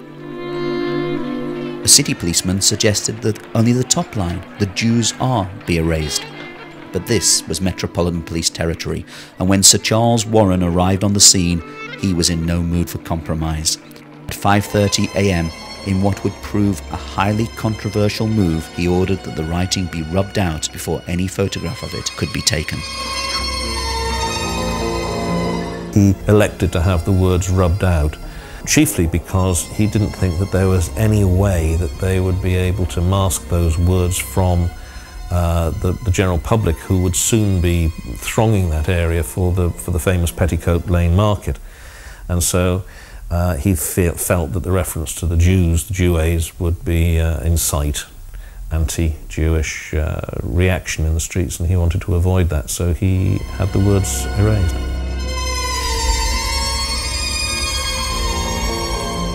[SPEAKER 6] A city policeman suggested that only the top line, "The Jews are," be erased. But this was Metropolitan Police territory, and when Sir Charles Warren arrived on the scene, he was in no mood for compromise. At 5:30 a.m, in what would prove a highly controversial move, he ordered that the writing be rubbed out before any photograph of it could be taken.
[SPEAKER 3] He elected to have the words rubbed out, chiefly because he didn't think that there was any way that they would be able to mask those words from the general public, who would soon be thronging that area for the famous Petticoat Lane market. And so he felt that the reference to the Jews, the Jewes, would be incite anti-Jewish reaction in the streets, and he wanted to avoid that, so he had the words erased.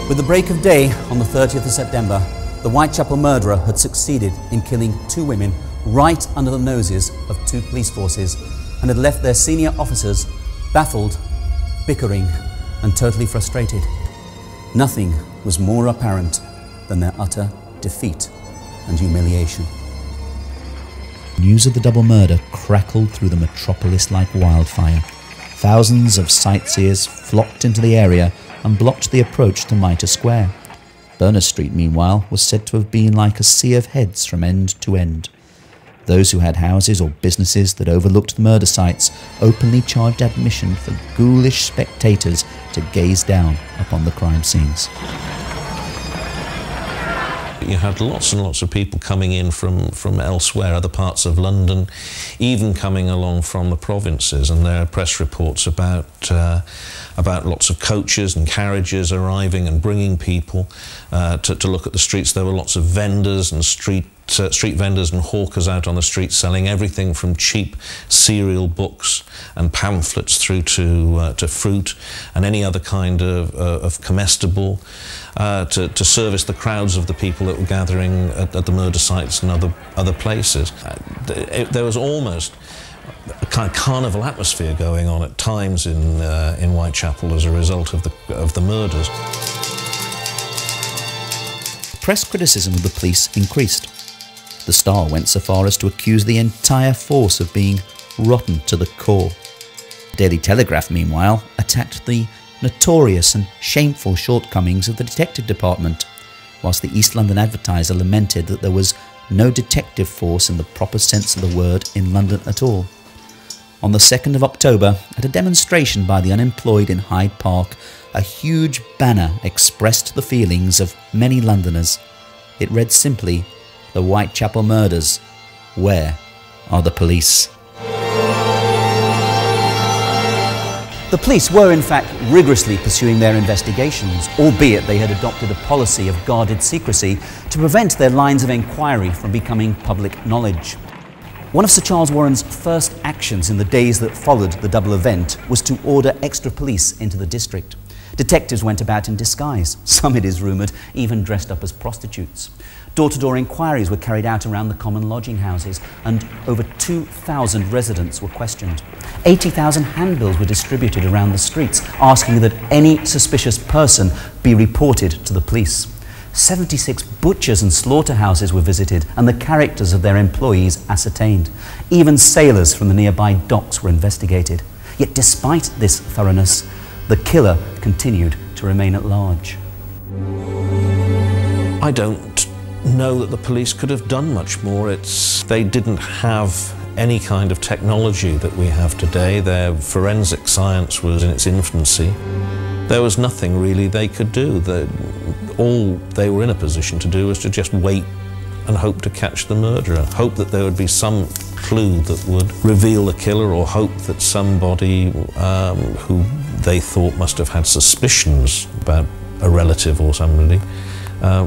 [SPEAKER 1] With the break of day on the 30th of September, the Whitechapel murderer had succeeded in killing 2 women right under the noses of 2 police forces, and had left their senior officers baffled, bickering, and totally frustrated. Nothing was more apparent than their utter defeat and humiliation.
[SPEAKER 6] News of the double murder crackled through the metropolis like wildfire. Thousands of sightseers flocked into the area and blocked the approach to Mitre Square. Berners Street, meanwhile, was said to have been like a sea of heads from end to end. Those who had houses or businesses that overlooked the murder sites openly charged admission for ghoulish spectators to gaze down upon the crime scenes.
[SPEAKER 3] You had lots and lots of people coming in from elsewhere, other parts of London, even coming along from the provinces, and there are press reports about lots of coaches and carriages arriving and bringing people to look at the streets. There were lots of vendors and street vendors and hawkers out on the street selling everything from cheap cereal books and pamphlets through to fruit and any other kind of comestible to service the crowds of the people that were gathering at the murder sites and other places. There was almost a kind of carnival atmosphere going on at times in Whitechapel as a result of the murders.
[SPEAKER 6] Press criticism of the police increased. The Star went so far as to accuse the entire force of being rotten to the core. The Daily Telegraph, meanwhile, attacked the notorious and shameful shortcomings of the detective department, whilst the East London Advertiser lamented that there was no detective force in the proper sense of the word in London at all. On the 2nd of October, at a demonstration by the unemployed in Hyde Park, a huge banner expressed the feelings of many Londoners. It read simply, "The Whitechapel Murders. Where are the police?" The police were in fact rigorously pursuing their investigations, albeit they had adopted a policy of guarded secrecy to prevent their lines of inquiry from becoming public knowledge. One of Sir Charles Warren's first actions in the days that followed the double event was to order extra police into the district. Detectives went about in disguise, some, it is rumoured, even dressed up as prostitutes. Door-to-door inquiries were carried out around the common lodging houses, and over 2,000 residents were questioned. 80,000 handbills were distributed around the streets, asking that any suspicious person be reported to the police. 76 butchers and slaughterhouses were visited, and the characters of their employees ascertained. Even sailors from the nearby docks were investigated. Yet despite this thoroughness, the killer continued to remain at large.
[SPEAKER 3] I don't know that the police could have done much more. They didn't have any kind of technology that we have today. Their forensic science was in its infancy. There was nothing really they could do. All they were in a position to do was to just wait and hope to catch the murderer, hope that there would be some clue that would reveal the killer, or hope that somebody who they thought must have had suspicions about a relative or somebody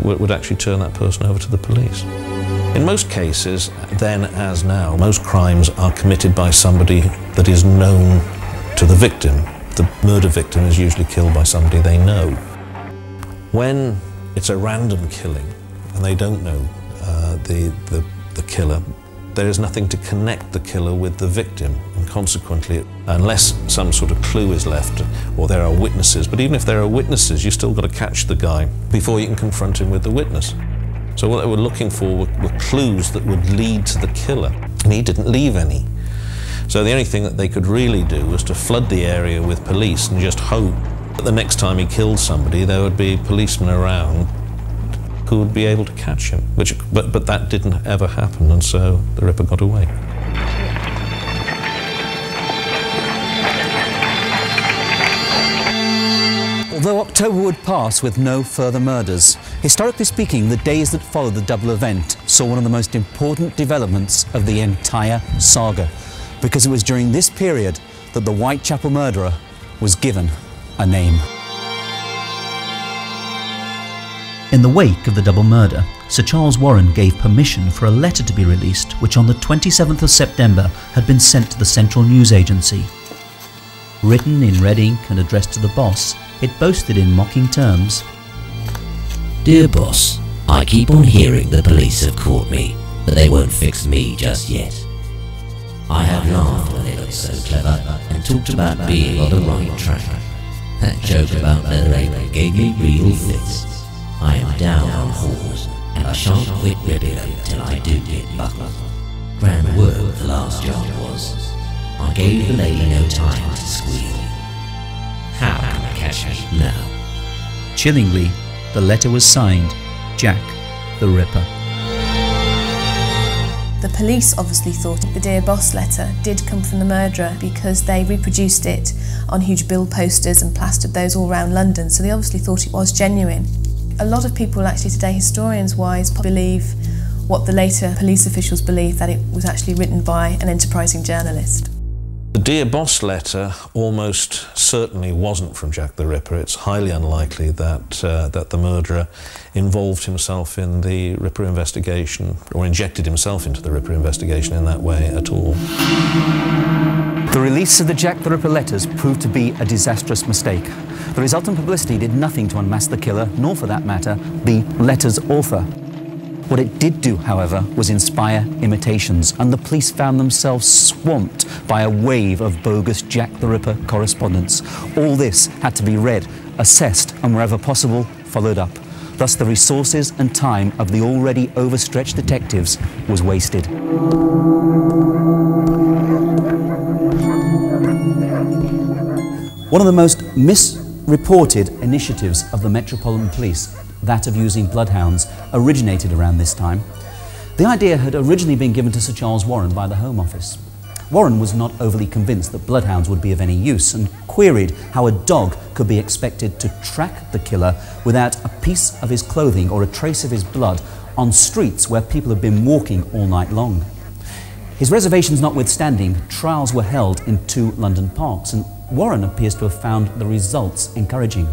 [SPEAKER 3] would actually turn that person over to the police. In most cases, then as now, most crimes are committed by somebody that is known to the victim. The murder victim is usually killed by somebody they know. When it's a random killing and they don't know the killer, there is nothing to connect the killer with the victim, and consequently, unless some sort of clue is left or there are witnesses, but even if there are witnesses, you've still got to catch the guy before you can confront him with the witness. So what they were looking for were clues that would lead to the killer, and he didn't leave any. So the only thing that they could really do was to flood the area with police and just hope that the next time he killed somebody there would be policemen around who would be able to catch him. But that didn't ever happen, and so the Ripper got away.
[SPEAKER 6] Although October would pass with no further murders, historically speaking, the days that followed the double event saw one of the most important developments of the entire saga, because it was during this period that the Whitechapel murderer was given a name. In the wake of the double murder, Sir Charles Warren gave permission for a letter to be released, which on the 27th of September had been sent to the Central News Agency. Written in red ink and addressed to the boss, it boasted in mocking terms,
[SPEAKER 7] "Dear boss, I keep on hearing the police have caught me, but they won't fix me just yet. I have laughed when they looked so clever and talked about being on the right track. That joke about leather apron gave me real fits. I am down on whores, and I shan't quit ripping them till I do get buckled. Grand word the last job was. I gave the lady no time to squeal. How can I catch me now?"
[SPEAKER 6] Chillingly, the letter was signed Jack the Ripper.
[SPEAKER 2] The police obviously thought the Dear Boss letter did come from the murderer because they reproduced it on huge bill posters and plastered those all around London, so they obviously thought it was genuine. A lot of people actually today, historians-wise, believe what the later police officials believe, that it was actually written by an enterprising journalist.
[SPEAKER 3] The Dear Boss letter almost certainly wasn't from Jack the Ripper. It's highly unlikely that the murderer involved himself in the Ripper investigation or injected himself into the Ripper investigation in that way at all.
[SPEAKER 6] The release of the Jack the Ripper letters proved to be a disastrous mistake. The resultant publicity did nothing to unmask the killer, nor for that matter, the letter's author. What it did do, however, was inspire imitations, and the police found themselves swamped by a wave of bogus Jack the Ripper correspondence. All this had to be read, assessed, and wherever possible, followed up. Thus the resources and time of the already overstretched detectives was wasted.
[SPEAKER 1] One of the most misreported initiatives of the Metropolitan Police, that of using bloodhounds, originated around this time. The idea had originally been given to Sir Charles Warren by the Home Office. Warren was not overly convinced that bloodhounds would be of any use and queried how a dog could be expected to track the killer without a piece of his clothing or a trace of his blood on streets where people had been walking all night long. His reservations notwithstanding, trials were held in 2 London parks, and Warren appears to have found the results encouraging.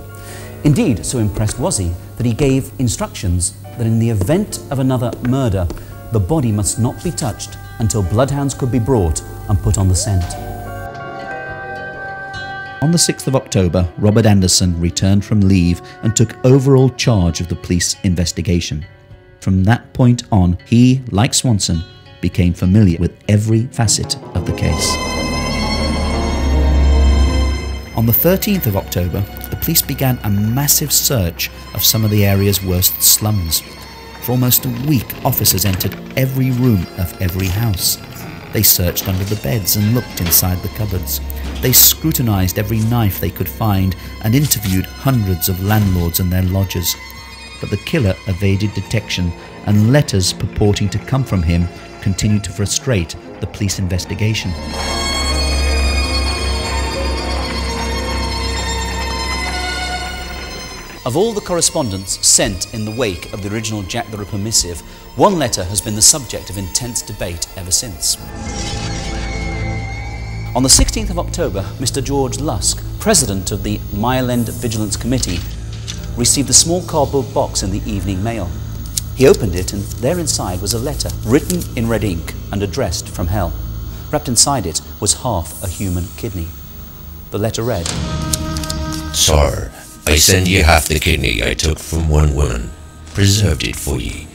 [SPEAKER 1] Indeed, so impressed was he that he gave instructions that in the event of another murder, the body must not be touched until bloodhounds could be brought and put on the scent.
[SPEAKER 6] On the 6th of October, Robert Anderson returned from leave and took overall charge of the police investigation. From that point on, he, like Swanson, became familiar with every facet of the case. On the 13th of October, the police began a massive search of some of the area's worst slums. For almost a week, officers entered every room of every house. They searched under the beds and looked inside the cupboards. They scrutinised every knife they could find and interviewed hundreds of landlords and their lodgers. But the killer evaded detection, and letters purporting to come from him continued to frustrate the police investigation.
[SPEAKER 1] Of all the correspondence sent in the wake of the original Jack the Ripper missive, one letter has been the subject of intense debate ever since. On the 16th of October, Mr. George Lusk, president of the Mile End Vigilance Committee, received a small cardboard box in the evening mail. He opened it, and there inside was a letter written in red ink and addressed from hell. Wrapped inside it was half a human kidney. The letter read,
[SPEAKER 9] "Sir, I send ye half the kidney I took from one woman, preserved it for ye.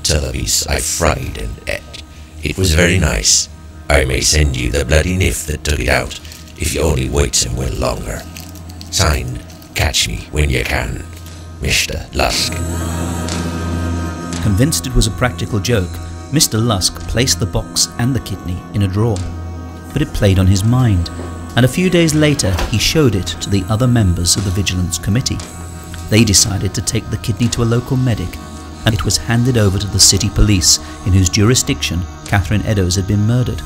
[SPEAKER 9] T'other piece I fried and ate. It was very nice. I may send you the bloody niff that took it out, if you only wait some while longer. Signed, catch me when you can, Mr. Lusk."
[SPEAKER 6] Convinced it was a practical joke, Mr. Lusk placed the box and the kidney in a drawer. But it played on his mind, and a few days later he showed it to the other members of the Vigilance Committee. They decided to take the kidney to a local medic, and it was handed over to the city police, in whose jurisdiction Catherine Eddowes had been murdered.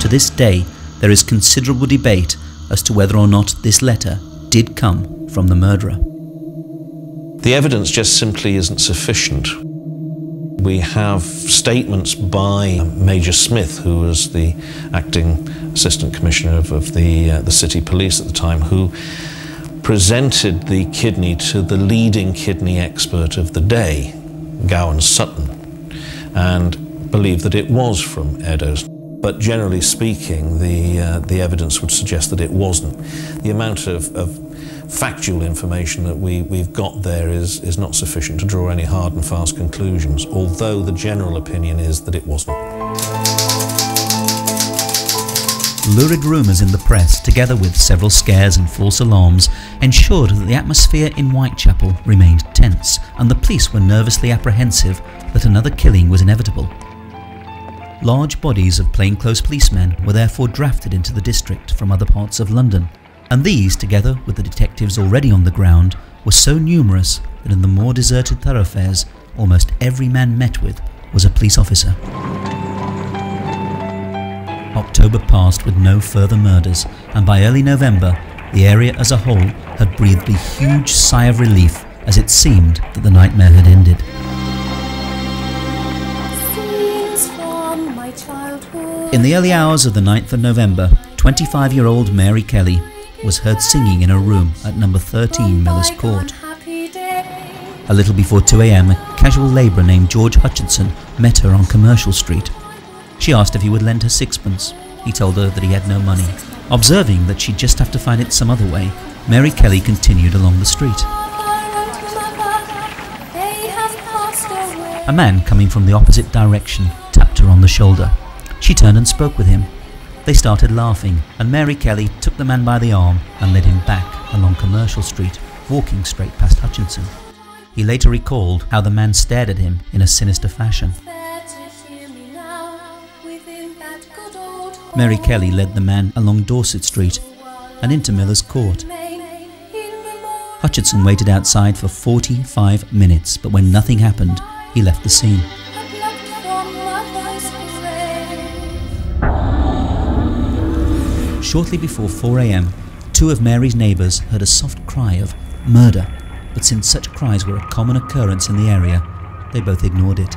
[SPEAKER 6] To this day, there is considerable debate as to whether or not this letter did come from the murderer.
[SPEAKER 3] The evidence just simply isn't sufficient. We have statements by Major Smith, who was the acting assistant commissioner of the city police at the time, who presented the kidney to the leading kidney expert of the day, Gowan Sutton, and believed that it was from Eddowes. But generally speaking, the evidence would suggest that it wasn't. The amount of factual information that we've got there is not sufficient to draw any hard and fast conclusions, although the general opinion is that it wasn't.
[SPEAKER 6] Lurid rumours in the press, together with several scares and false alarms, ensured that the atmosphere in Whitechapel remained tense, and the police were nervously apprehensive that another killing was inevitable. Large bodies of plainclothes policemen were therefore drafted into the district from other parts of London, and these, together with the detectives already on the ground, were so numerous that in the more deserted thoroughfares, almost every man met with was a police officer. October passed with no further murders, and by early November, the area as a whole had breathed a huge sigh of relief as it seemed that the nightmare had ended. In the early hours of the 9th of November, 25-year-old Mary Kelly was heard singing in her room at number 13 Miller's Court. A little before 2 a.m, a casual labourer named George Hutchinson met her on Commercial Street. She asked if he would lend her sixpence. He told her that he had no money. Observing that she'd just have to find it some other way, Mary Kelly continued along the street. A man coming from the opposite direction tapped her on the shoulder. She turned and spoke with him. They started laughing, and Mary Kelly took the man by the arm and led him back along Commercial Street, walking straight past Hutchinson. He later recalled how the man stared at him in a sinister fashion. Mary Kelly led the man along Dorset Street and into Miller's Court. Hutchinson waited outside for 45 minutes, but when nothing happened, he left the scene. Shortly before 4 a.m, 2 of Mary's neighbours heard a soft cry of murder, but since such cries were a common occurrence in the area, they both ignored it.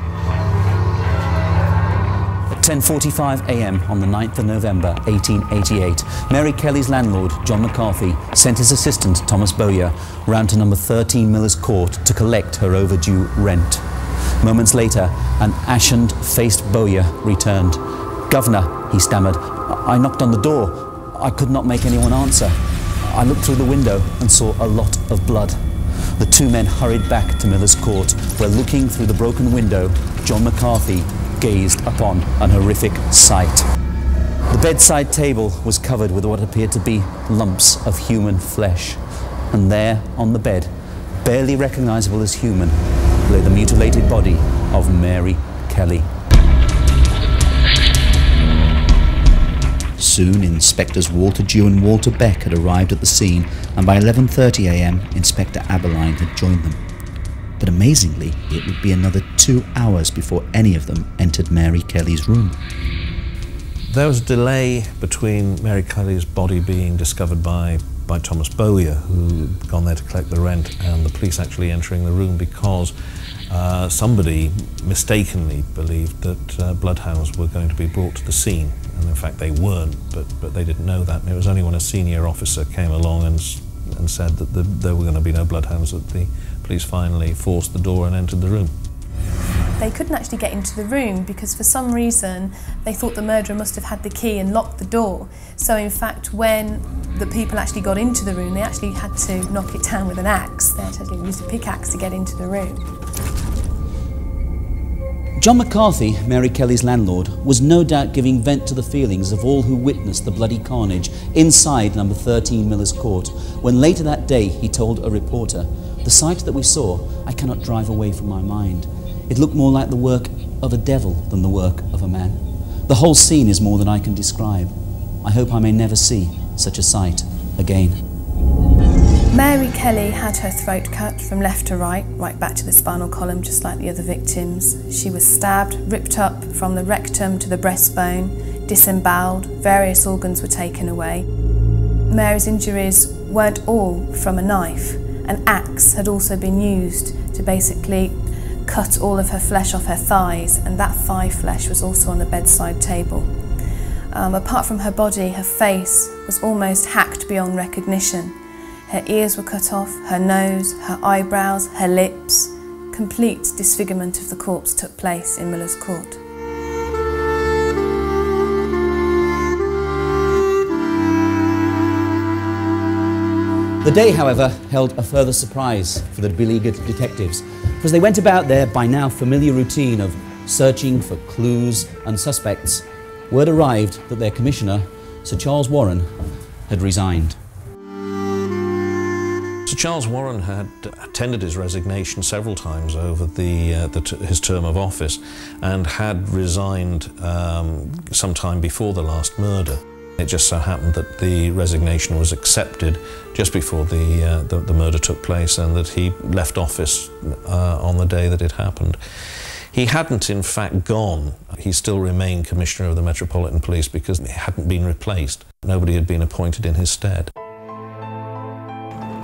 [SPEAKER 1] At 10:45 a.m. on the 9th of November 1888, Mary Kelly's landlord, John McCarthy, sent his assistant, Thomas Bowyer, round to number 13 Miller's Court to collect her overdue rent. Moments later, an ashen-faced Bowyer returned. "Governor," he stammered, "I knocked on the door. I could not make anyone answer. I looked through the window and saw a lot of blood." The 2 men hurried back to Miller's Court, where, looking through the broken window, John McCarthy gazed upon an horrific sight. The bedside table was covered with what appeared to be lumps of human flesh, and there, on the bed, barely recognisable as human, lay the mutilated body of Mary Kelly.
[SPEAKER 6] Soon, Inspectors Walter Dew and Walter Beck had arrived at the scene, and by 11:30 a.m, Inspector Aberline had joined them. But amazingly, it would be another 2 hours before any of them entered Mary Kelly's room.
[SPEAKER 3] There was a delay between Mary Kelly's body being discovered by Thomas Bowyer, who had gone there to collect the rent, and the police actually entering the room, because somebody mistakenly believed that bloodhounds were going to be brought to the scene. And in fact they weren't, but they didn't know that. And it was only when a senior officer came along and said that there were going to be no bloodhounds that the police finally forced the door and entered the room.
[SPEAKER 2] They couldn't actually get into the room because for some reason they thought the murderer must have had the key and locked the door. So in fact, when the people actually got into the room, they actually had to knock it down with an axe. They had to use a pickaxe to get into the room.
[SPEAKER 1] John McCarthy, Mary Kelly's landlord, was no doubt giving vent to the feelings of all who witnessed the bloody carnage inside number 13 Miller's Court, when later that day he told a reporter, "The sight that we saw, I cannot drive away from my mind. It looked more like the work of a devil than the work of a man. The whole scene is more than I can describe. I hope I may never see such a sight again."
[SPEAKER 2] Mary Kelly had her throat cut from left to right back to the spinal column, just like the other victims. She was stabbed, ripped up from the rectum to the breastbone, disemboweled, various organs were taken away. Mary's injuries weren't all from a knife. An axe had also been used to basically cut all of her flesh off her thighs, and that thigh flesh was also on the bedside table. Apart from her body, her face was almost hacked beyond recognition. Her ears were cut off, her nose, her eyebrows, her lips. Complete disfigurement of the corpse took place in Miller's Court.
[SPEAKER 1] The day, however, held a further surprise for the beleaguered detectives, because they went about their by now familiar routine of searching for clues and suspects. Word arrived that their commissioner, Sir Charles Warren, had resigned.
[SPEAKER 3] Sir Charles Warren had tendered his resignation several times over his term of office, and had resigned sometime before the last murder. It just so happened that the resignation was accepted just before the murder took place, and that he left office on the day that it happened. He hadn't in fact gone. He still remained Commissioner of the Metropolitan Police because he hadn't been replaced. Nobody had been appointed in his stead.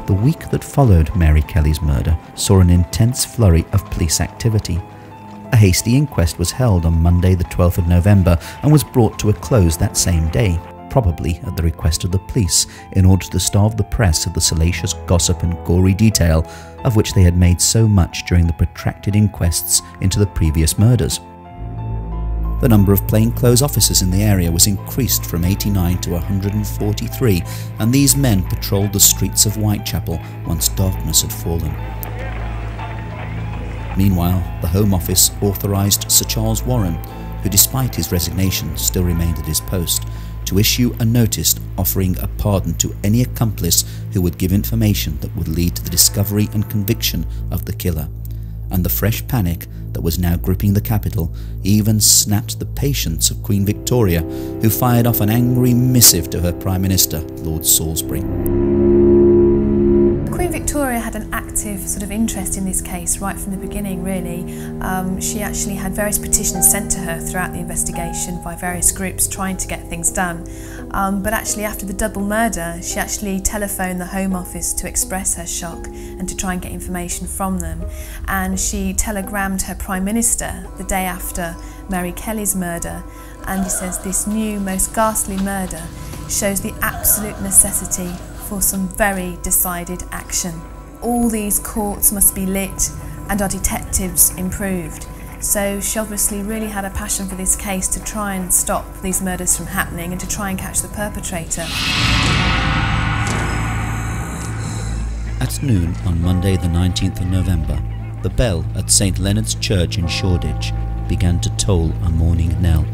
[SPEAKER 6] The week that followed Mary Kelly's murder saw an intense flurry of police activity. A hasty inquest was held on Monday the 12th of November and was brought to a close that same day, probably at the request of the police, in order to starve the press of the salacious gossip and gory detail of which they had made so much during the protracted inquests into the previous murders. The number of plainclothes officers in the area was increased from 89 to 143, and these men patrolled the streets of Whitechapel once darkness had fallen. Meanwhile, the Home Office authorised Sir Charles Warren, who despite his resignation still remained at his post, to issue a notice offering a pardon to any accomplice who would give information that would lead to the discovery and conviction of the killer. And the fresh panic that was now gripping the capital even snapped the patience of Queen Victoria, who fired off an angry missive to her Prime Minister, Lord Salisbury.
[SPEAKER 2] Queen Victoria had an active sort of interest in this case right from the beginning, really. She actually had various petitions sent to her throughout the investigation by various groups trying to get things done. But actually after the double murder, she actually telephoned the Home Office to express her shock and to try and get information from them. And she telegrammed her Prime Minister the day after Mary Kelly's murder, and he says this new, most ghastly murder shows the absolute necessity for some very decided action. All these courts must be lit and our detectives improved. So she obviously really had a passion for this case to try and stop these murders from happening and to try and catch the perpetrator.
[SPEAKER 6] At noon on Monday the 19th of November, the bell at St Leonard's Church in Shoreditch began to toll a morning knell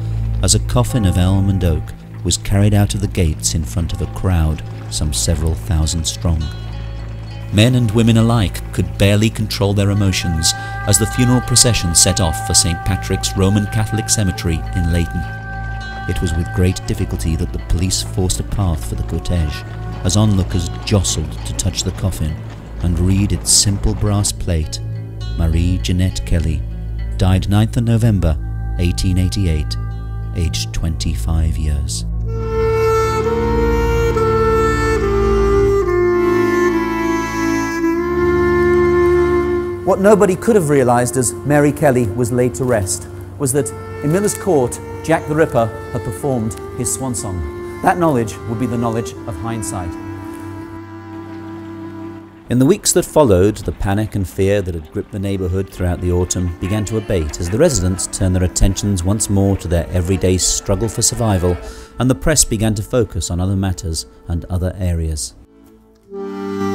[SPEAKER 6] as a coffin of elm and oak was carried out of the gates in front of a crowd some several thousand strong. Men and women alike could barely control their emotions as the funeral procession set off for St Patrick's Roman Catholic Cemetery in Leighton. It was with great difficulty that the police forced a path for the cortege, as onlookers jostled to touch the coffin and read its simple brass plate, Marie Jeanette Kelly, died 9th of November 1888, aged 25 years.
[SPEAKER 1] What nobody could have realised as Mary Kelly was laid to rest was that in Miller's Court, Jack the Ripper had performed his swan song. That knowledge would be the knowledge of hindsight.
[SPEAKER 6] In the weeks that followed, the panic and fear that had gripped the neighbourhood throughout the autumn began to abate as the residents turned their attentions once more to their everyday struggle for survival, and the press began to focus on other matters and other areas.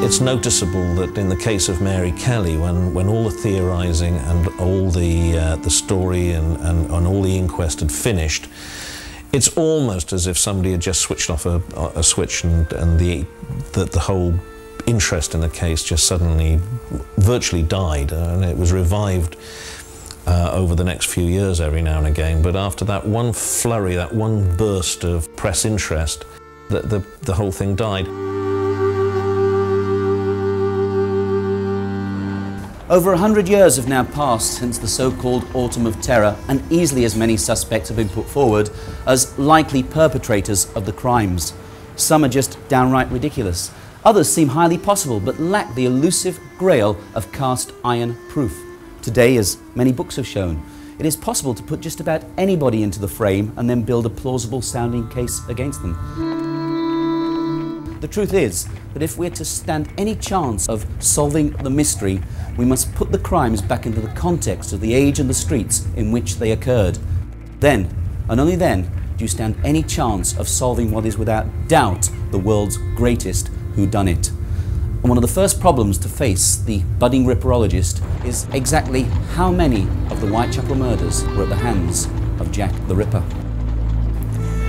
[SPEAKER 3] It's noticeable that in the case of Mary Kelly, when all the theorising and all the story and all the inquest had finished, it's almost as if somebody had just switched off a switch and the whole interest in the case just suddenly virtually died, and it was revived over the next few years every now and again. But after that one flurry, that one burst of press interest, the whole thing died.
[SPEAKER 1] Over 100 years have now passed since the so-called Autumn of Terror, and easily as many suspects have been put forward as likely perpetrators of the crimes. Some are just downright ridiculous. Others seem highly possible, but lack the elusive grail of cast iron proof. Today, as many books have shown, it is possible to put just about anybody into the frame and then build a plausible sounding case against them. The truth is that if we're to stand any chance of solving the mystery, we must put the crimes back into the context of the age and the streets in which they occurred. Then, and only then, do you stand any chance of solving what is without doubt the world's greatest whodunit. And one of the first problems to face the budding ripperologist is exactly how many of the Whitechapel murders were at the hands of Jack the Ripper.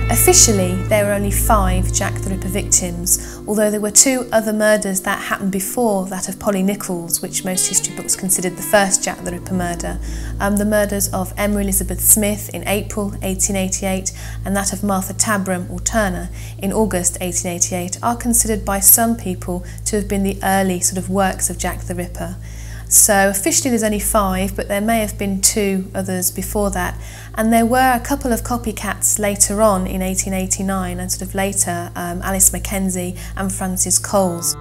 [SPEAKER 2] Officially, there were only 5 Jack the Ripper victims, although there were 2 other murders that happened before that of Polly Nichols, which most history books considered the first Jack the Ripper murder. The murders of Emma Elizabeth Smith in April 1888 and that of Martha Tabram or Turner in August 1888 are considered by some people to have been the early sort of works of Jack the Ripper. So officially there's only 5, but there may have been 2 others before that. And there were a couple of copycats later on in 1889 and sort of later, Alice Mackenzie and Francis Coles.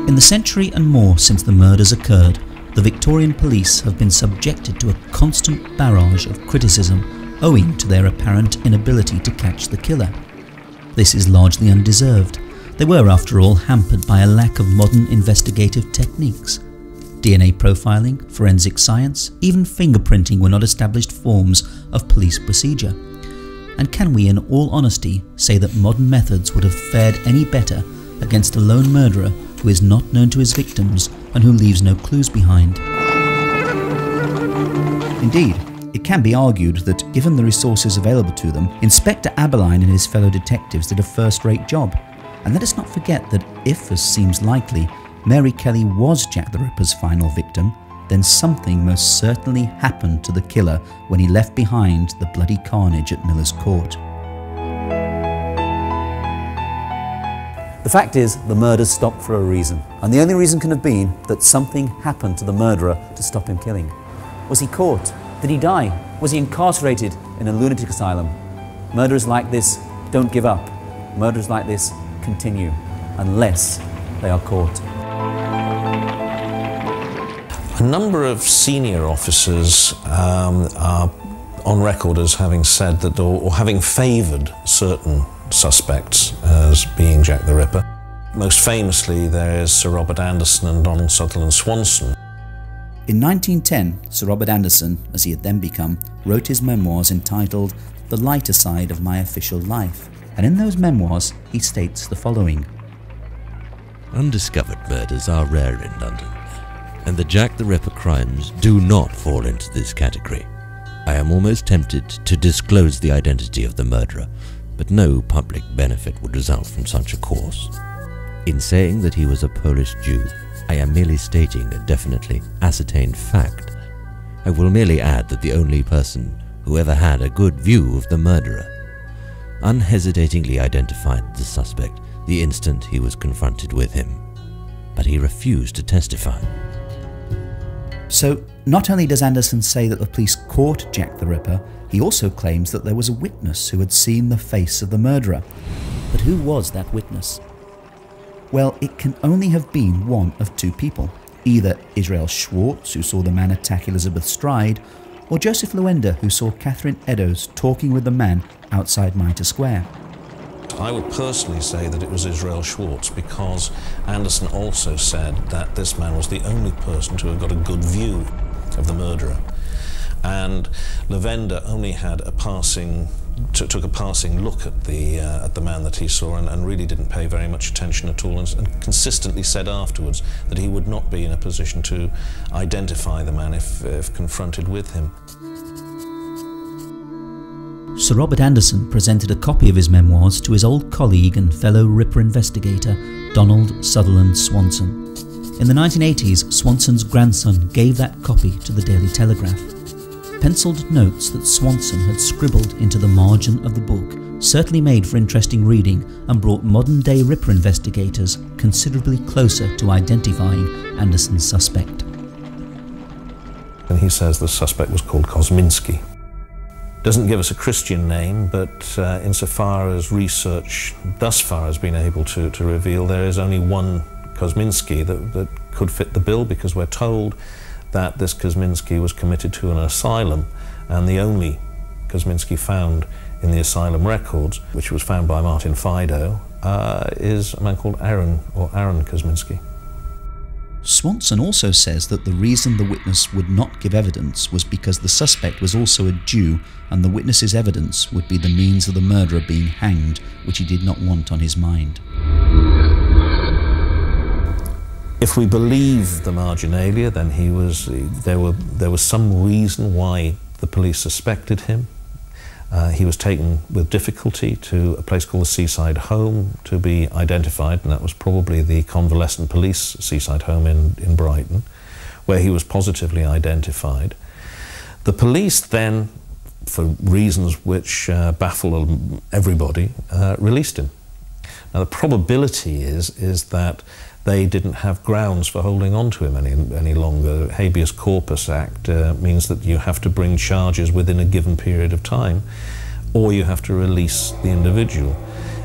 [SPEAKER 6] In the century and more since the murders occurred, the Victorian police have been subjected to a constant barrage of criticism owing to their apparent inability to catch the killer. This is largely undeserved. They were, after all, hampered by a lack of modern investigative techniques. DNA profiling, forensic science, even fingerprinting were not established forms of police procedure. And can we, in all honesty, say that modern methods would have fared any better against a lone murderer who is not known to his victims and who leaves no clues behind? Indeed, it can be argued that, given the resources available to them, Inspector Aberline and his fellow detectives did a first-rate job. And let us not forget that if, as seems likely, Mary Kelly was Jack the Ripper's final victim, then something most certainly happened to the killer when he left behind the bloody carnage at Miller's Court.
[SPEAKER 1] The fact is, the murders stopped for a reason, and the only reason can have been that something happened to the murderer to stop him killing. Was he caught? Did he die? Was he incarcerated in a lunatic asylum? Murderers like this don't give up. Murderers like this continue, unless they are caught.
[SPEAKER 3] A number of senior officers are on record as having said that, or having favoured certain suspects as being Jack the Ripper. Most famously, there is Sir Robert Anderson and Donald Sutherland Swanson.
[SPEAKER 6] In 1910, Sir Robert Anderson, as he had then become, wrote his memoirs entitled The Lighter Side of My Official Life, and in those memoirs he states the following.
[SPEAKER 10] Undiscovered murders are rare in London, and the Jack the Ripper crimes do not fall into this category. I am almost tempted to disclose the identity of the murderer, but no public benefit would result from such a course. In saying that he was a Polish Jew, I am merely stating a definitely ascertained fact. I will merely add that the only person who ever had a good view of the murderer unhesitatingly identified the suspect the instant he was confronted with him, but he refused to testify.
[SPEAKER 6] So, not only does Anderson say that the police caught Jack the Ripper, he also claims that there was a witness who had seen the face of the murderer. But who was that witness? Well, it can only have been one of two people. Either Israel Schwartz, who saw the man attack Elizabeth Stride, or Joseph Luenda, who saw Catherine Eddowes talking with the man outside Mitre Square.
[SPEAKER 3] I would personally say that it was Israel Schwartz, because Anderson also said that this man was the only person to have got a good view of the murderer. And Lavender only had a passing, took a passing look at the man that he saw, and really didn't pay very much attention at all, and consistently said afterwards that he would not be in a position to identify the man if confronted with him.
[SPEAKER 6] Sir Robert Anderson presented a copy of his memoirs to his old colleague and fellow Ripper investigator, Donald Sutherland Swanson. In the 1980s, Swanson's grandson gave that copy to the Daily Telegraph. Pencilled notes that Swanson had scribbled into the margin of the book certainly made for interesting reading and brought modern-day Ripper investigators considerably closer to identifying Anderson's suspect.
[SPEAKER 3] And he says the suspect was called Kosminski. Doesn't give us a Christian name, but insofar as research thus far has been able to reveal, there is only one Kosminski that could fit the bill, because we're told that this Kosminski was committed to an asylum, and the only Kosminski found in the asylum records, which was found by Martin Fido, is a man called Aron, or Aron Kosminski.
[SPEAKER 6] Swanson also says that the reason the witness would not give evidence was because the suspect was also a Jew, and the witness's evidence would be the means of the murderer being hanged, which he did not want on his mind.
[SPEAKER 3] If we believe the marginalia, then there was some reason why the police suspected him. He was taken with difficulty to a place called the Seaside Home to be identified, and that was probably the convalescent police Seaside Home in Brighton, where he was positively identified. The police then, for reasons which baffle everybody, released him. Now the probability is that they didn't have grounds for holding on to him any longer. The Habeas Corpus Act means that you have to bring charges within a given period of time, or you have to release the individual.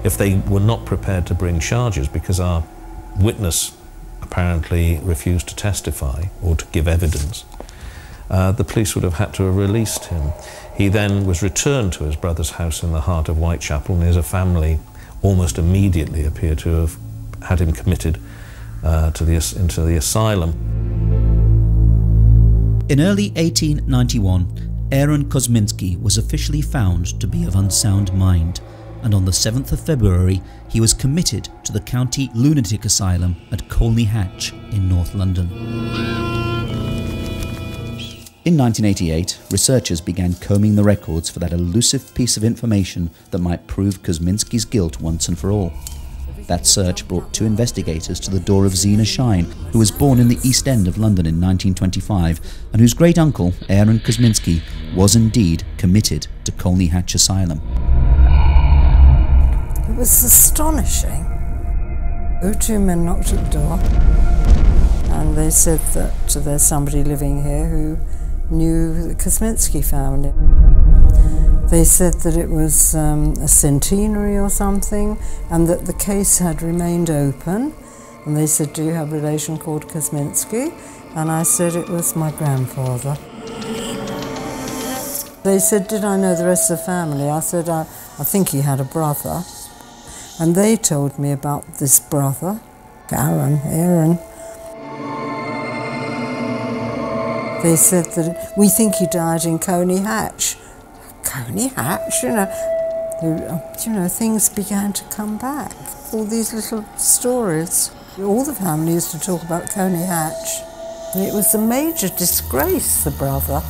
[SPEAKER 3] If they were not prepared to bring charges because our witness apparently refused to testify or to give evidence, the police would have had to have released him. He then was returned to his brother's house in the heart of Whitechapel, and his family almost immediately appear to have had him committed into the asylum.
[SPEAKER 6] In early 1891, Aron Kosminski was officially found to be of unsound mind, and on the 7th of February he was committed to the County Lunatic Asylum at Colney Hatch in North London. In 1988, researchers began combing the records for that elusive piece of information that might prove Kosminski's guilt once and for all.
[SPEAKER 1] That search brought 2 investigators to the door of Zena Shine, who was born in the East End of London in 1925 and whose great-uncle, Aron Kosminski, was indeed committed to Colney Hatch Asylum.
[SPEAKER 5] It was astonishing. 2 men knocked at the door and they said that there's somebody living here who knew the Kosminski family. They said that it was a centenary or something and that the case had remained open. And they said, do you have a relation called Kosminski? And I said it was my grandfather. They said, did I know the rest of the family? I said, I think he had a brother. And they told me about this brother, Aron. They said that we think he died in Colney Hatch. Colney Hatch, you know, things began to come back. All these little stories. All the family used to talk about Colney Hatch. And it was a major disgrace, the brother.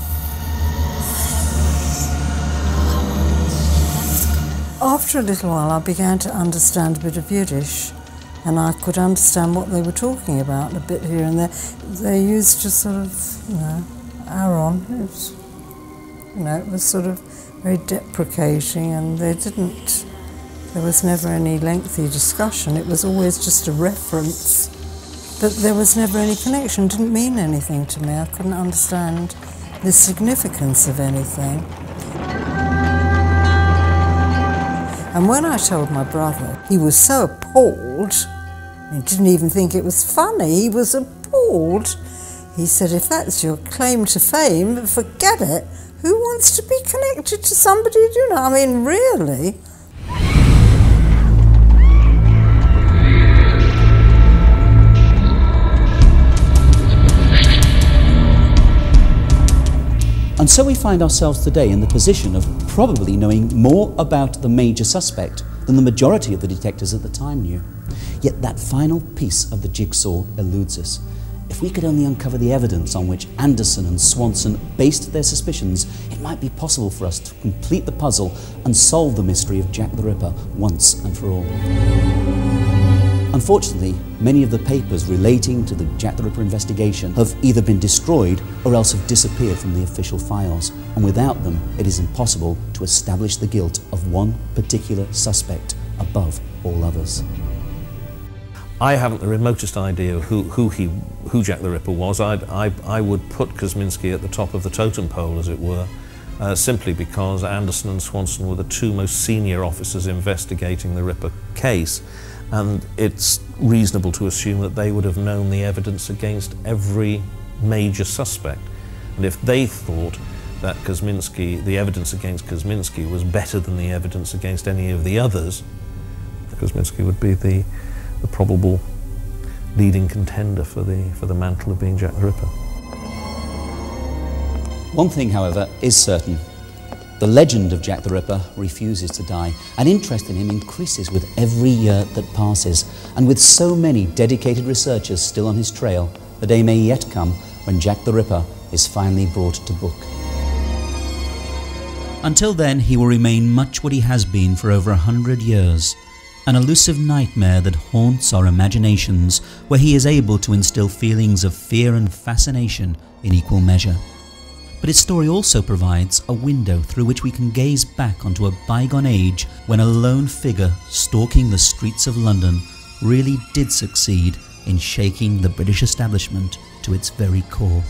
[SPEAKER 5] After a little while, I began to understand a bit of Yiddish, and I could understand what they were talking about a bit here and there. They used to sort of, Aron. It was sort of very deprecating, and there was never any lengthy discussion. It was always just a reference, but there was never any connection. It didn't mean anything to me. I couldn't understand the significance of anything. And when I told my brother, he was so appalled, he didn't even think it was funny, he was appalled. He said, if that's your claim to fame, forget it. Who wants to be connected to somebody, I mean, really?
[SPEAKER 1] And so we find ourselves today in the position of probably knowing more about the major suspect than the majority of the detectives at the time knew. Yet that final piece of the jigsaw eludes us. If we could only uncover the evidence on which Anderson and Swanson based their suspicions, it might be possible for us to complete the puzzle and solve the mystery of Jack the Ripper once and for all. Unfortunately, many of the papers relating to the Jack the Ripper investigation have either been destroyed or else have disappeared from the official files, and without them it is impossible to establish the guilt of one particular suspect above all others.
[SPEAKER 3] I haven't the remotest idea who Jack the Ripper was. I would put Kosminski at the top of the totem pole, as it were, simply because Anderson and Swanson were the 2 most senior officers investigating the Ripper case, and it's reasonable to assume that they would have known the evidence against every major suspect. And if they thought that the evidence against Kosminski was better than the evidence against any of the others, Kosminski would be the probable leading contender for the mantle of being Jack the Ripper.
[SPEAKER 1] One thing, however, is certain. The legend of Jack the Ripper refuses to die, and interest in him increases with every year that passes. And with so many dedicated researchers still on his trail, the day may yet come when Jack the Ripper is finally brought to book.
[SPEAKER 6] Until then, he will remain much what he has been for over 100 years, an elusive nightmare that haunts our imaginations, where he is able to instill feelings of fear and fascination in equal measure. But his story also provides a window through which we can gaze back onto a bygone age when a lone figure stalking the streets of London really did succeed in shaking the British establishment to its very core.